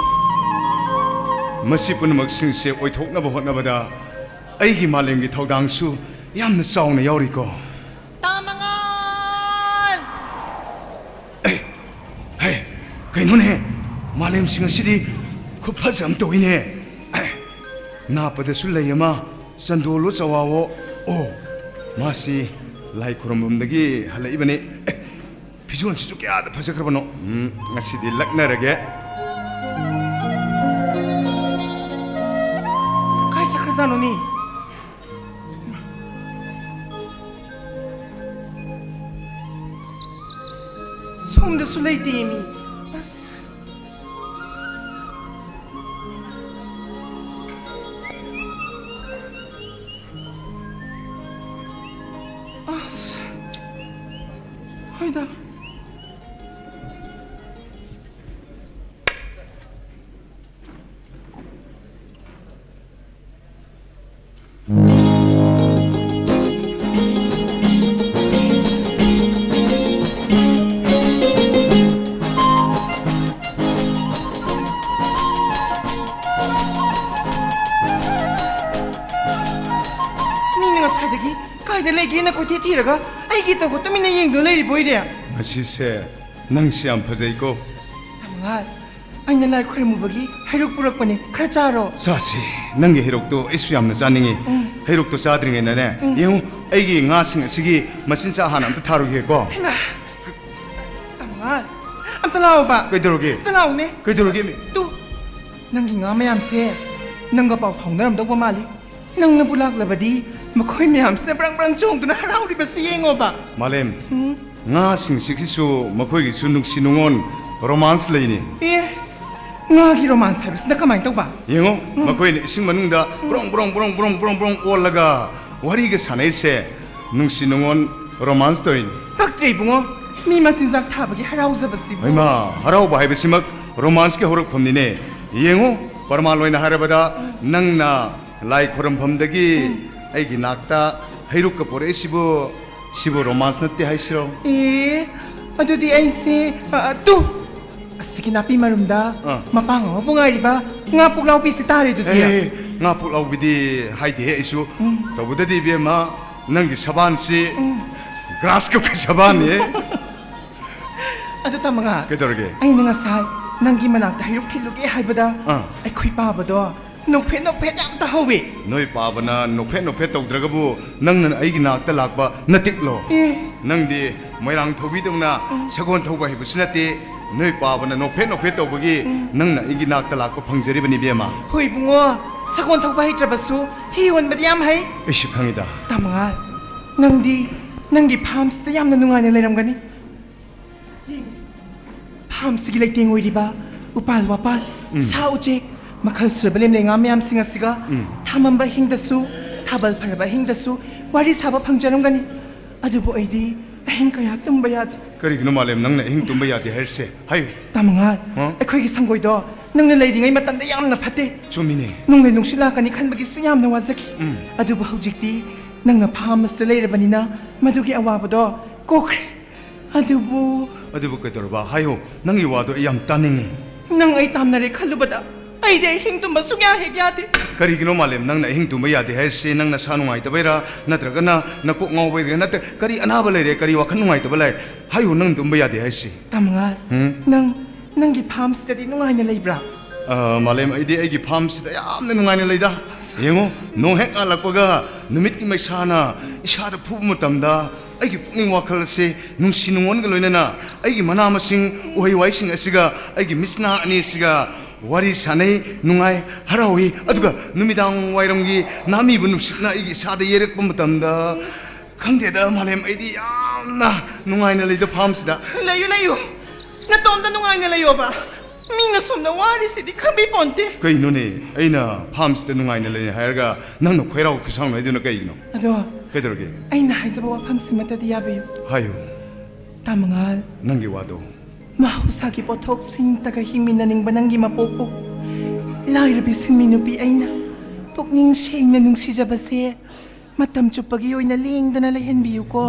ꯃꯁꯤ ꯄꯨꯝꯅꯃꯛꯁꯤꯡꯁꯦ ꯑꯣꯏꯊꯣꯛꯅꯕ ꯍꯣꯠꯅꯕꯗ ꯑꯩꯒꯤ ꯃꯥꯂꯦꯝꯒꯤ ꯊꯧꯗꯥꯡꯁꯨ ꯌꯥꯝꯅ ꯆꯥꯎꯅ ꯌꯥꯎꯔꯤꯀꯣ ꯇꯥꯃꯉꯥꯜ ꯍꯦ ꯀꯩꯅꯣꯅꯦ ꯃꯥꯂꯦꯝꯁꯤꯡ ꯑꯁꯤꯗꯤ ꯈꯨꯐꯖ ꯑꯃ ꯇꯧꯏꯅꯦ ꯅꯥꯞꯄꯗꯁꯨ ꯂꯩ ꯑꯃ ꯆꯟꯗꯣꯜꯂꯣ ꯆꯋꯥꯋꯣ ꯑꯣ ꯃꯥꯁꯤ ꯂꯥꯏ ꯈꯨꯔꯨꯝꯐꯝꯗꯒꯤ ꯍꯜꯂꯛꯏꯕꯅꯤ ꯐꯤꯖꯣꯜꯁꯤꯁꯨ ꯀꯌꯥꯗ ꯐꯖꯈ꯭ꯔꯕꯅꯣ ꯉꯁꯤꯗꯤ ꯂꯛꯅꯔꯒꯦ ꯀꯥꯏ ꯁꯣꯝꯗꯁꯨ ꯂꯩꯇꯦ ꯃꯤ ꯑꯁ ꯍꯣꯏꯗ ꯀꯥꯏꯗ ꯂꯩꯒꯦꯅ ꯀꯣꯏꯊꯤ ꯊꯤꯔꯒ ꯑꯩꯒꯤ ꯇꯧꯕ ꯇꯨꯃꯤꯟꯅ ꯌꯦꯡꯗꯨꯅ ꯂꯩꯔꯤꯕ ꯑꯣꯏꯔꯦ ꯉꯁꯤꯁꯦ ꯅꯪꯁꯤ ꯌꯥꯝ ꯐꯖꯩꯀꯣ ꯇꯥꯃꯉꯥꯜ ꯑꯩꯅ ꯂꯥꯏ ꯈꯣꯏꯔꯝꯃꯨꯕꯒꯤ ꯍꯩꯔꯨꯛ ꯄꯨꯔꯛꯄꯅꯤ ꯈꯔ ꯆꯥꯔꯣ ꯆꯥꯁꯤ ꯅꯪꯒꯤ ꯍꯩꯔꯣꯛꯇꯣ ꯑꯩꯁꯨ ꯌꯥꯝꯅ ꯆꯥꯅꯤꯡꯉꯤ ꯍꯩꯔꯣꯛꯇꯣ ꯆꯥꯗ꯭ꯔꯤꯉꯩꯗꯅꯦ ꯌꯦꯡꯉꯨ ꯑꯩꯒꯤ ꯉꯥꯁꯤꯡ ꯑꯁꯤꯒꯤ ꯃꯆꯤꯟꯖꯥꯛ ꯍꯥꯟꯅ ꯑꯝꯇ ꯊꯥꯔꯨꯒꯦꯀꯣ ꯇꯥꯃꯉꯥꯜ ꯑꯝꯇ ꯂꯥꯛꯑꯣꯕ ꯀꯩꯗꯧꯔꯒꯦ ꯑꯝꯇ ꯂꯥꯛꯎꯅꯦ ꯀꯩꯗꯧꯔꯒꯦ ꯇꯨ ꯅꯪꯒꯤ ꯉꯥ ꯃꯌꯥꯝꯁꯦ ꯅꯪꯒ ꯄꯥꯎ ꯐꯥꯎꯅꯔꯝꯗꯧꯕ ꯃꯥꯜꯂꯤ ꯅꯪꯅꯕꯨ ꯂꯥꯛꯂꯕꯗꯤ ꯃꯈꯣꯏ ꯃꯌꯥꯝꯁꯤꯅ ꯕ꯭ꯔꯪ ꯕ꯭ꯔꯪ ꯆꯣꯡꯗꯨꯅ ꯍꯔꯥꯎꯔꯤꯕꯁꯤ ꯌꯦꯡꯉꯣꯕ ꯃꯥꯂꯦꯝ ꯉꯥꯁꯤꯡꯁꯤꯒꯤꯁꯨ ꯃꯈꯣꯏꯒꯤꯁꯨ ꯅꯨꯡꯁꯤ ꯅꯨꯡꯉꯣꯟ ꯔꯣꯃꯥꯟꯁ ꯂꯩꯅꯤ ꯑꯦ ꯉꯥꯒꯤ ꯔꯣꯃꯥꯟꯁ ꯍꯥꯏꯕꯁꯤꯅ ꯀꯃꯥꯏꯅ ꯇꯧꯕ ꯌꯦꯡꯉꯣ ꯃꯈꯣꯏꯅ ꯏꯁꯤꯡ ꯃꯅꯨꯡꯗ ꯕ꯭ꯔꯣꯡ ꯕ꯭ꯔꯣꯡ ꯕ꯭ꯔꯣꯡ ꯕ꯭ꯔꯣꯡ ꯕ꯭ꯔꯣꯡ ꯕ꯭ꯔꯣꯡ ꯑꯣꯜꯂꯒ ꯋꯥꯔꯤꯒ ꯁꯥꯟꯅꯩꯁꯦ ꯅꯨꯡꯁꯤ ꯅꯨꯡꯉꯣꯟ ꯔꯣꯃꯥꯟꯁ ꯇꯧꯔꯤꯅꯤ ꯄꯛꯇ꯭ꯔꯦ ꯏꯕꯨꯡꯉꯣ ꯃꯤ ꯃꯆꯤꯟꯖꯥꯛ ꯊꯥꯕꯒꯤ ꯍꯔꯥꯎꯖꯕꯁꯤꯕꯨ ꯍꯩꯃꯥ ꯍꯔꯥꯎꯕ ꯍꯥꯏꯕꯁꯤꯃꯛ ꯔꯣꯃꯥꯟꯁꯀꯤ ꯍꯧꯔꯛꯐꯝꯅꯤꯅꯦ ꯌꯦꯡꯉꯣ ꯄꯔꯃꯥꯟ ꯑꯣꯏꯅ ꯍꯥꯏꯔꯕꯗ ꯅꯪꯅ ꯂꯥꯏ ꯈꯨꯔꯝꯐꯝꯗꯒꯤ ꯑꯩꯒꯤ ꯅꯥꯛꯇ ꯍꯩꯔꯨꯛꯀ ꯄꯣꯔꯛꯏꯁꯤꯕꯨ ꯁꯤꯕꯨ ꯔꯣꯃꯥꯟꯁ ꯅꯠꯇꯦ ꯍꯥꯏꯁꯤꯔꯣ ꯑꯦ ꯑꯗꯨꯗꯤ ꯑꯩꯁꯦ ꯇꯨ ꯑꯁꯤꯒꯤ ꯅꯥꯄꯤ ꯃꯔꯨꯝꯗ ꯃꯄꯥꯡ ꯑꯃꯕꯨ ꯉꯥꯏꯔꯤꯕ ꯉꯥ ꯄꯨꯛꯂꯥꯎꯕꯤꯁꯤ ꯇꯥꯔꯦ ꯑꯗꯨꯗꯤ ꯉꯥ ꯄꯨꯛꯂꯥꯎꯕꯤꯗꯤ ꯍꯥꯏꯗꯦꯍꯦ ꯑꯩꯁꯨ ꯇꯧꯕꯗꯗꯤ ꯏꯕꯦꯝꯃ ꯅꯪꯒꯤ ꯁꯕꯥꯟꯁꯤ ꯒ꯭ꯔꯥꯁ ꯀꯞꯀꯤ ꯁꯕꯥꯟꯅꯤ ꯑꯗꯨ ꯇꯥꯃꯉꯥꯜ ꯀꯩꯗꯧꯔꯒꯦ ꯑꯩꯅ ꯉꯁꯥꯏ ꯅꯪꯒꯤ ꯃꯅꯥꯛꯇ ꯍꯩꯔꯨꯛ ꯊꯤꯜꯂꯨꯒꯦ ꯍꯥꯏꯕꯗ ꯑꯩꯈꯣꯏ ꯄꯥꯕꯗꯣ ꯅꯣꯛꯐꯦꯠ ꯅꯣꯛꯐꯦꯠ ꯌꯥꯝ ꯇꯧꯍꯧꯋꯤ ꯅꯣꯏ ꯄꯥꯕꯅ ꯅꯣꯛꯐꯦꯠ ꯅꯣꯛꯐꯦꯠ ꯇꯧꯗ꯭ꯔꯒꯕꯨ ꯅꯪꯅ ꯑꯩꯒꯤ ꯅꯥꯛꯇ ꯂꯥꯛꯄ ꯅꯠꯇꯤꯛꯂꯣ ꯅꯪꯗꯤ ꯃꯣꯏꯔꯥꯡ ꯊꯧꯕꯤꯗꯧꯅ ꯁꯒꯣꯜ ꯊꯧꯕ ꯍꯩꯕꯁꯨ ꯅꯠꯇꯦ ꯅꯣꯏ ꯄꯥꯕꯅ ꯅꯣꯛꯐꯦꯠ ꯅꯣꯛꯐꯦꯠ ꯇꯧꯕꯒꯤ ꯅꯪꯅ ꯑꯩꯒꯤ ꯅꯥꯛꯇ ꯂꯥꯛꯄ ꯐꯪꯖꯔꯤꯕꯅꯤ ꯏꯕꯦꯝꯃ ꯍꯣꯏ ꯏꯕꯨꯡꯉꯣ ꯁꯒꯣꯜ ꯊꯧꯕ ꯍꯩꯇ꯭ꯔꯕꯁꯨ ꯍꯤ ꯍꯣꯟꯕꯗꯤ ꯌꯥꯝ ꯍꯩ ꯑꯩꯁꯨ ꯈꯪꯉꯤꯗ ꯇꯥꯃꯉꯥꯜ ꯅꯪꯗꯤ ꯅꯪꯒꯤ ꯐꯥꯝꯁꯤꯗ ꯌꯥꯝꯅ ꯅꯨꯡꯉꯥꯏꯅ ꯂꯩꯔꯝꯒꯅꯤ ꯐꯥꯝꯁꯤꯒꯤ ꯂꯩꯇꯦꯡ ꯑꯣꯏꯔꯤꯕ ꯎꯄꯥꯜ ꯋꯥꯄꯥꯜ ꯁꯥ ꯎꯆꯦꯛ ꯃꯈꯜ ꯁꯨꯔꯕ ꯂꯦꯝꯂꯩ ꯉꯥ ꯃꯌꯥꯝꯁꯤꯡ ꯑꯁꯤꯒ ꯊꯥꯃꯝꯕ ꯍꯤꯡꯗꯁꯨ ꯊꯥꯕꯜ ꯐꯔꯕ ꯍꯤꯡꯗꯁꯨ ꯋꯥꯔꯤ ꯁꯥꯕ ꯐꯪꯖꯔꯝꯒꯅꯤ ꯑꯗꯨꯕꯨ ꯑꯩꯗꯤ ꯑꯍꯤꯡ ꯀꯌꯥ ꯇꯨꯝꯕ ꯌꯥꯗꯦ ꯀꯔꯤꯒꯤꯅꯣ ꯃꯥꯂꯦꯝ ꯅꯪꯅ ꯑꯍꯤꯡ ꯇꯨꯝꯕ ꯌꯥꯗꯦ ꯍꯥꯏꯔꯤꯁꯦ ꯍꯥꯏꯌꯨ ꯇꯥꯃꯉꯥꯜ ꯑꯩꯈꯣꯏꯒꯤ ꯁꯪꯒꯣꯏꯗꯣ ꯅꯪꯅ ꯂꯩꯔꯤꯉꯩ ꯃꯇꯝꯗ ꯌꯥꯝꯅ ꯐꯠꯇꯦ ꯆꯨꯝꯃꯤꯅꯦ ꯅꯣꯡꯂꯩ ꯅꯨꯡꯁꯤꯠ ꯂꯥꯛꯀꯅꯤ ꯈꯟꯕꯒꯤꯁꯨ ꯌꯥꯝꯅ ꯋꯥꯖꯈꯤ ꯑꯗꯨꯕꯨ ꯍꯧꯖꯤꯛꯇꯤ ꯅꯪꯅ ꯐꯥꯝ ꯑꯁꯤꯗ ꯂꯩꯔꯕꯅꯤꯅ ꯃꯗꯨꯒꯤ ꯑꯋꯥꯕꯗꯣ ꯀꯣꯛꯈ꯭ꯔꯦ ꯑꯗꯨꯕꯨ ꯀꯩꯗꯧꯔꯕ ꯍꯥꯏꯌꯣ ꯅꯪꯒꯤ ꯋꯥꯗꯣ ꯑꯩ ꯌꯥꯝ ꯇꯥꯅꯤꯡꯉꯤ ꯅꯪ ꯑꯩ ꯇꯥꯝꯅꯔꯦ ꯈꯜꯂꯨꯕꯗ ꯑꯩꯗꯤ ꯑꯍꯤꯡ ꯇꯨꯝꯕ ꯁꯨꯡꯌꯥ ꯍꯦꯛ ꯌꯥꯗꯦ ꯀꯔꯤꯒꯤꯅꯣ ꯃꯥꯂꯦꯝ ꯅꯪꯅ ꯑꯍꯤꯡ ꯇꯨꯝꯕ ꯌꯥꯗꯦ ꯍꯥꯏꯔꯤꯁꯤ ꯅꯪ ꯅꯁꯥ ꯅꯨꯡꯉꯥꯏꯇꯕꯩꯔꯥ ꯅꯠꯇ꯭ꯔꯒꯅ ꯅꯀꯣꯛ ꯉꯥꯎꯕꯩꯔꯥ ꯅꯠꯇ꯭ꯔ ꯀꯔꯤ ꯑꯅꯥꯕ ꯂꯩꯔꯦ ꯀꯔꯤ ꯋꯥꯈꯜ ꯅꯨꯡꯉꯥꯏꯇꯕ ꯂꯩ ꯍꯥꯏꯌꯣ ꯅꯪ ꯇꯨꯝꯕ ꯌꯥꯗꯦ ꯍꯥꯏꯔꯤꯁꯤ ꯇꯥꯃꯉꯥꯜ ꯅꯪꯒꯤ ꯐꯥꯝꯁꯤꯗꯗꯤ ꯅꯨꯡꯉꯥꯏꯅ ꯂꯩꯕ꯭ꯔꯥ ꯃꯥꯂꯦꯝ ꯑꯩꯗꯤ ꯑꯩꯒꯤ ꯐꯥꯝꯁꯤꯗ ꯌꯥꯝꯅ ꯅꯨꯡꯉꯥꯏꯅ ꯂꯩꯗ ꯌꯦꯡꯉꯣ ꯅꯣꯡ ꯍꯦꯛ ꯉꯥꯜꯂꯛꯄꯒ ꯅꯨꯃꯤꯠꯀꯤ ꯃꯩꯁꯥꯅ ꯏꯁꯥꯗ ꯐꯨꯕ ꯃꯇꯝꯗ ꯑꯩꯒꯤ ꯄꯨꯛꯅꯤꯡ ꯋꯥꯈꯜ ꯑꯁꯤ ꯅꯨꯡꯁꯤ ꯅꯨꯡꯉꯣꯟꯒ ꯂꯣꯏꯅꯅ ꯑꯩꯒꯤ ꯃꯅꯥ ꯃꯁꯤꯡ ꯎꯍꯩ ꯋꯥꯍꯩꯁꯤꯡ ꯑꯁꯤꯒ ꯑꯩꯒꯤ ꯃꯤꯠꯁꯅꯥ ꯑꯅꯤꯁꯤꯒ ꯋꯥꯔꯤ ꯁꯥꯅꯩ ꯅꯨꯡꯉꯥꯏ ꯍꯔꯥꯎꯏ ꯑꯗꯨꯒ ꯅꯨꯃꯤꯗꯥꯡ ꯋꯥꯏꯔꯝꯒꯤ ꯅꯥꯃꯤꯕ ꯅꯨꯡꯁꯤꯠꯅ ꯑꯩꯒꯤ ꯏꯁꯥꯗ ꯌꯩꯔꯛꯄ ꯃꯇꯝꯗ ꯈꯪꯗꯦꯗ ꯃꯥꯂꯦꯝ ꯑꯩꯗꯤ ꯌꯥꯝꯅ ꯅꯨꯡꯉꯥꯏꯅ ꯂꯩꯗ ꯐꯥꯝꯁꯤꯗ ꯂꯩꯌꯨ ꯅꯇꯣꯝꯗ ꯅꯨꯡꯉꯥꯏꯅ ꯂꯩꯌꯣꯕ ꯃꯤꯅ ꯁꯣꯝꯗ ꯋꯥꯔꯤꯁꯤꯗꯤ ꯈꯪꯕꯤꯄꯣꯟꯇꯦ ꯀꯩꯅꯣꯅꯦ ꯑꯩꯅ ꯐꯥꯝꯁꯤꯗ ꯅꯨꯡꯉꯥꯏꯅ ꯂꯩ ꯍꯥꯏꯔꯒ ꯅꯪꯅ ꯈꯣꯏꯔꯥꯎ ꯈꯨꯁꯥꯎꯅ ꯍꯥꯏꯗꯨꯅ ꯀꯩꯒꯤꯅꯣ ꯑꯗꯣ ꯀꯩꯗꯧꯔꯒꯦ ꯑꯩꯅ ꯍꯥꯏꯖꯕ ꯋꯥꯐꯝꯁꯤꯃꯇꯗꯤ ꯌꯥꯕꯤꯌꯨ ꯍꯥꯏꯌꯨ ꯇꯥꯃꯉꯥꯜ ꯅꯪꯒꯤ ꯋꯥꯗꯣ ꯃꯍꯧꯁꯥꯒꯤ ꯄꯣꯠꯊꯣꯛꯁꯤꯡꯇꯒ ꯍꯤꯡꯃꯤꯟꯅꯅꯤꯡꯕ ꯅꯪꯒꯤ ꯃꯄꯣꯛꯄꯨ ꯂꯥꯏꯔꯕꯤ ꯁꯤꯟꯃꯤ ꯅꯨꯄꯤ ꯑꯩꯅ ꯄꯨꯛꯅꯤꯡ ꯁꯦꯡꯅ ꯅꯨꯡꯁꯤꯖꯕꯁꯦ ꯃꯇꯝ ꯆꯨꯞꯄꯒꯤ ꯑꯣꯏꯅ ꯂꯦꯡꯗꯅ ꯂꯩꯍꯟꯕꯤꯌꯨꯀꯣ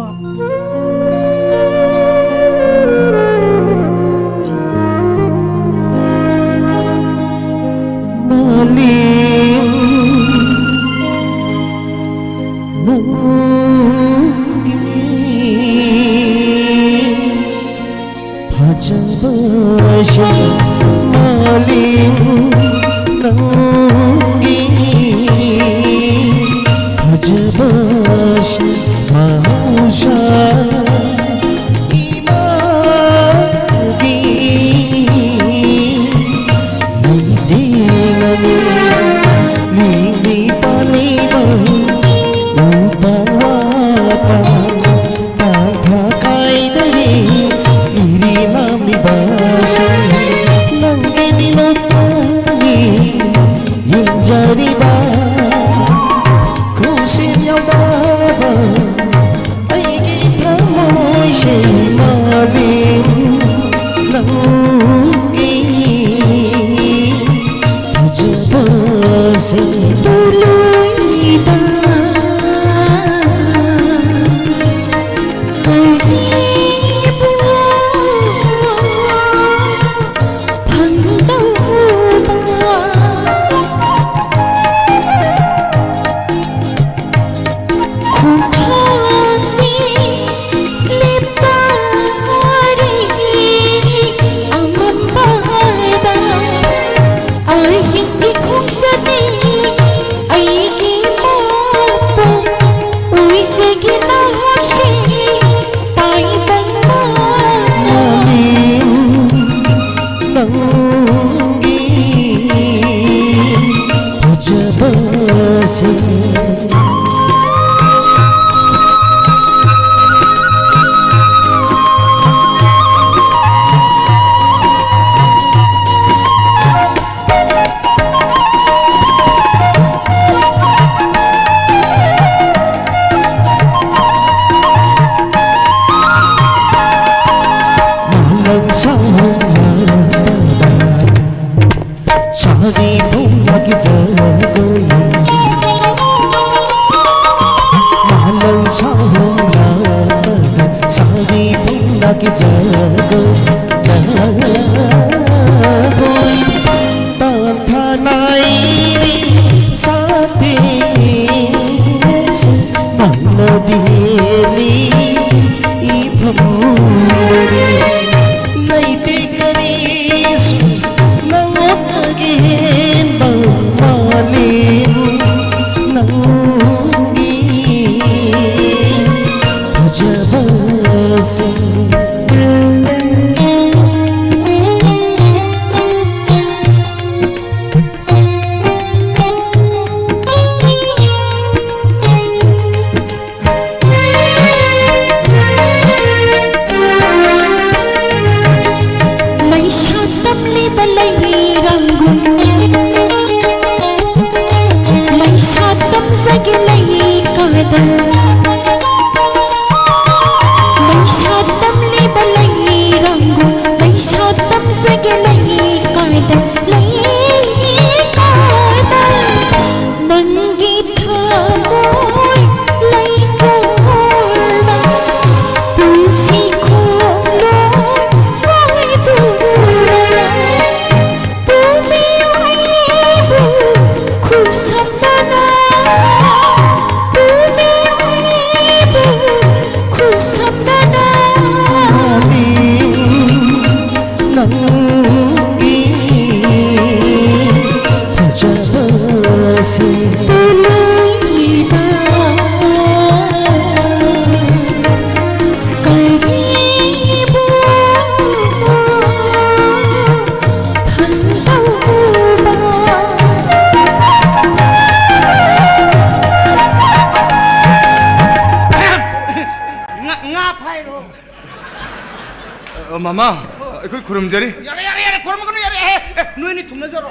마마 그 구름자리 야래 그러면 그래 야래 너희는 동네잖아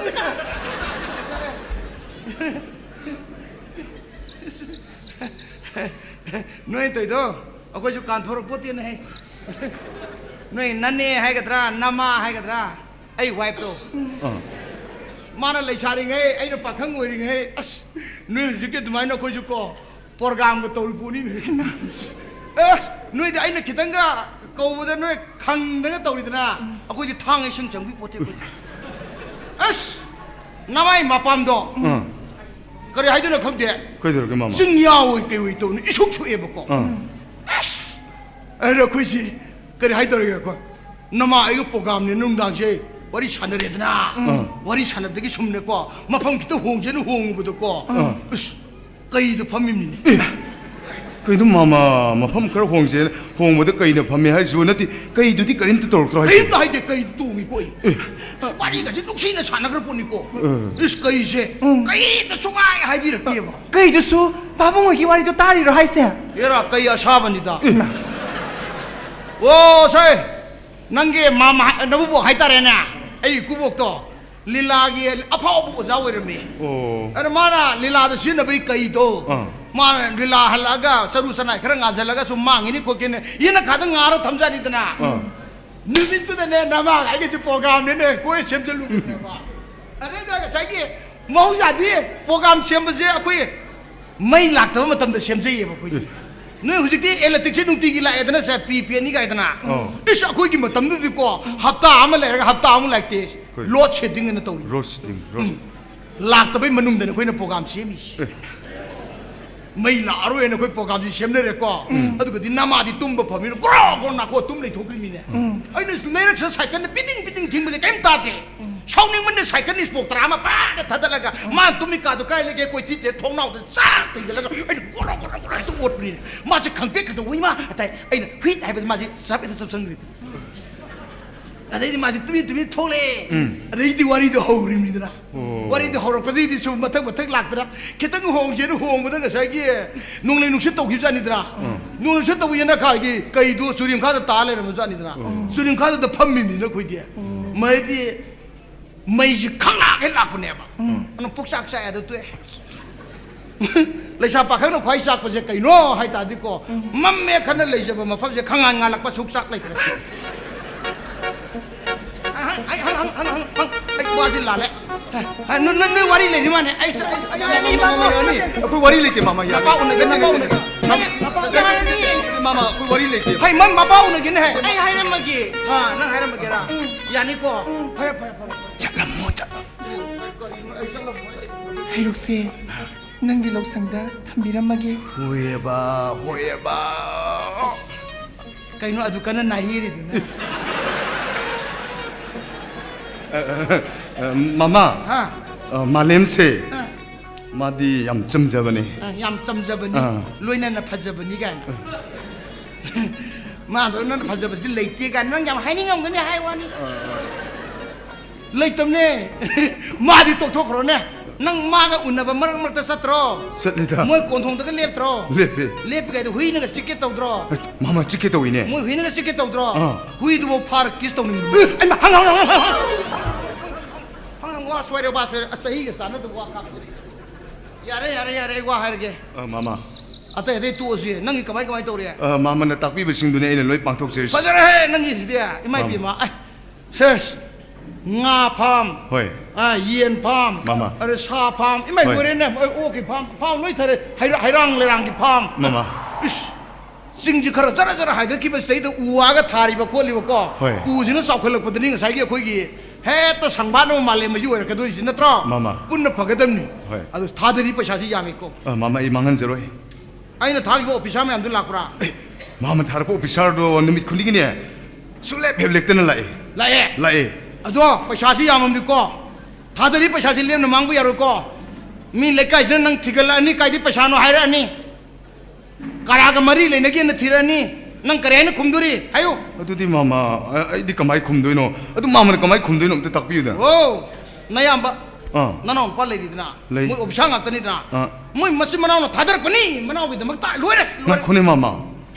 너희 또이도 아까 저 간토록 보티네 해 너희 난네 하이가더라 나마 하이가더라 에이 와이프도 마나 레샤링해 에이 파캉 오이링해 아스 너희 저게 두마이나 거주고 프로그램 거 떠올 뿐이네 너희들 아이나 기단가 거보다 너희 강릉에 떠오르더나 아까 이제 탕에 신정비 보태고 아스 나마이 마밤도 그래 하이드나 강대 그대로 그 마마 승야오 이때위 또 이속초에 먹고 아스 에라 그지 그래 하이더라 그 나마 이거 보감네 농당시 머리 산을해드나 머리 산업되게 숨내고 마밤 기도 홍제는 홍부도고 아스 거의도 밤입니다 그이도 마마 마팜 그런 홍제 홍모도 거이는 밤에 할 수는 거이도디 거린도 돌도록 하지 거의도 하이데 거의도 똥이고 수바리가 지 룩시나 사나 그걸 보니고 이스 거이제 거의도 송아이 하이비를 끼어봐 그이도수 바봉어기 와리도 딸이로 하이세. 얘라 거이야 사반이다 오 사이 난게 마마 너부부 하이따래나 에이 구복도 릴라기 아파오부 자웨르미 오 아니 마나 릴라도 신나비 거이도 마나 릴라 할라가 서루사나 그런 안살라가 좀 망이니 거기는 얘는 가든 알아 탐자니드나 누민트다 내 나마 알겠지 보감 내내 고에 셈들로 봐 아래다가 자기 모자디 보감 셈버제 아코이 마이 락다 마탐다 셈제예 봐 거기 너 후지티 엘렉트릭 누티기 라에드나 사 PPN이가 있잖아 이스 아코이기 마탐도 고 합타 아마 레가 합타 아마 라이테 로드 쉐딩은 또 로스팅 로스 락다 배 만웅데는 거기는 보감 셈이 mày lạ rồi nó coi program gì xem đây rồi co, à tụi cái nam đi tum bập mình nó con nào có tum lấy thuốc mình nè, anh nó lấy nó sai cái nó biting thím bây giờ cái ta thế, sau này mình nó sai cái này sport drama ba, nó thật là cái, mà tum mình cả tụi cái lấy cái coi thịt thong nào thì sao thì là cái, anh nó tụi uất mình, mà sẽ khăng biết cái tụi mà, tại anh hít hay bây giờ mà sẽ sắp cái sắp sưng rồi. Ada di masih tumi thole, ada di wari do hau rim ni dana, wari do hau pasti di su matak lak dana, kita nguhong je nguhong betul nggak saya nung le nung sih tahu kita ni dana, nung sih tahu yang nak kaki kai do surim kata tale ram jadi dana, surim kata the pam mimi nak kau dia, mai je kanga ke lak punya apa, anu puksak saya ada tu Leisa pakai no kau sak pasal kai no hai tadi ko, mamme kena leisa bama pasal kangan ngalak pas suksak lagi. Ay buasin lale. Nun wari le di mana? Ay aku wari lagi mama ya napa una mama aku wari lagi Hai man napa una gini hai. Ay hai nama gi. Ha, nang hai nama gira. Ya ni ko. Hai. jalan mo jalan 하이록세, 낭디 록상다 탐비람마게. hoye ba Kay no adu kana nahiri din. mama Ha. malem se madi yam chamjabani Yam chamjabani. Loina na phajabani gan. Ma do na phajabani leiti gan nang yam haini ngam gani hai wani. Leitamne. Ma di tok tok ro ne. Nang ma ga unaba mar ta satro. satlida Moi kon thong ta ka lep tro. lepe Lep ga do hui na ga sikket taw dro. mama chike to ine Moi hui na ga sikket taw dro. Ah. Hui do par kis taw ning. Ai ma hang. Wa swere ba swere asahi ga sana do wa ka puri. Yare wa har ge. mama Ata re tu osi nang kamai taw re. mama na takbi besing dune ine loi pangthok series Fajara he nang is dia. Imai pi ma. Ai. Ses. Nga pham. hoy Yen pham. Mama. Are sa pham. Imai Hoi. gore ne o ki pham. Pham loi thare hairang le rang ki pham. mama Singji khara jara haiga ki ba sei da uwa ga thari ba kholi ba ko. Hoi. U jina saw khalak pa ding sai gi khoi gi. He ta sangba no male ma ju ka do ji na tro. Mama. Punna phagadam ni. Hoi. Adu thadari pa shaji yami ko. mama i mangan zeroi Aina thagi bo office ma amdul lakura. mama tharpo officer do nimit khunigi ne sule pheblektena Lae. lai Ado pa shaji yamam ni ko. Thadari pa shaji lem na mangbu yaru ko. Mi lekai jin nang thigala ani kai di pasano haira ani. Karaga mari le nagi na thirani. Nang kare na khumduri. Ayo. adudi mama ai di kamai khumdoino adu mama na kamai khumdoino te takpiu da Oh, nayamba. ah Nanong pa lady na. Lay. Moi opsang at ni na. Ah. Moi masim manaw na thadar ko ni. Manaw bid magta luere. ngai khone mama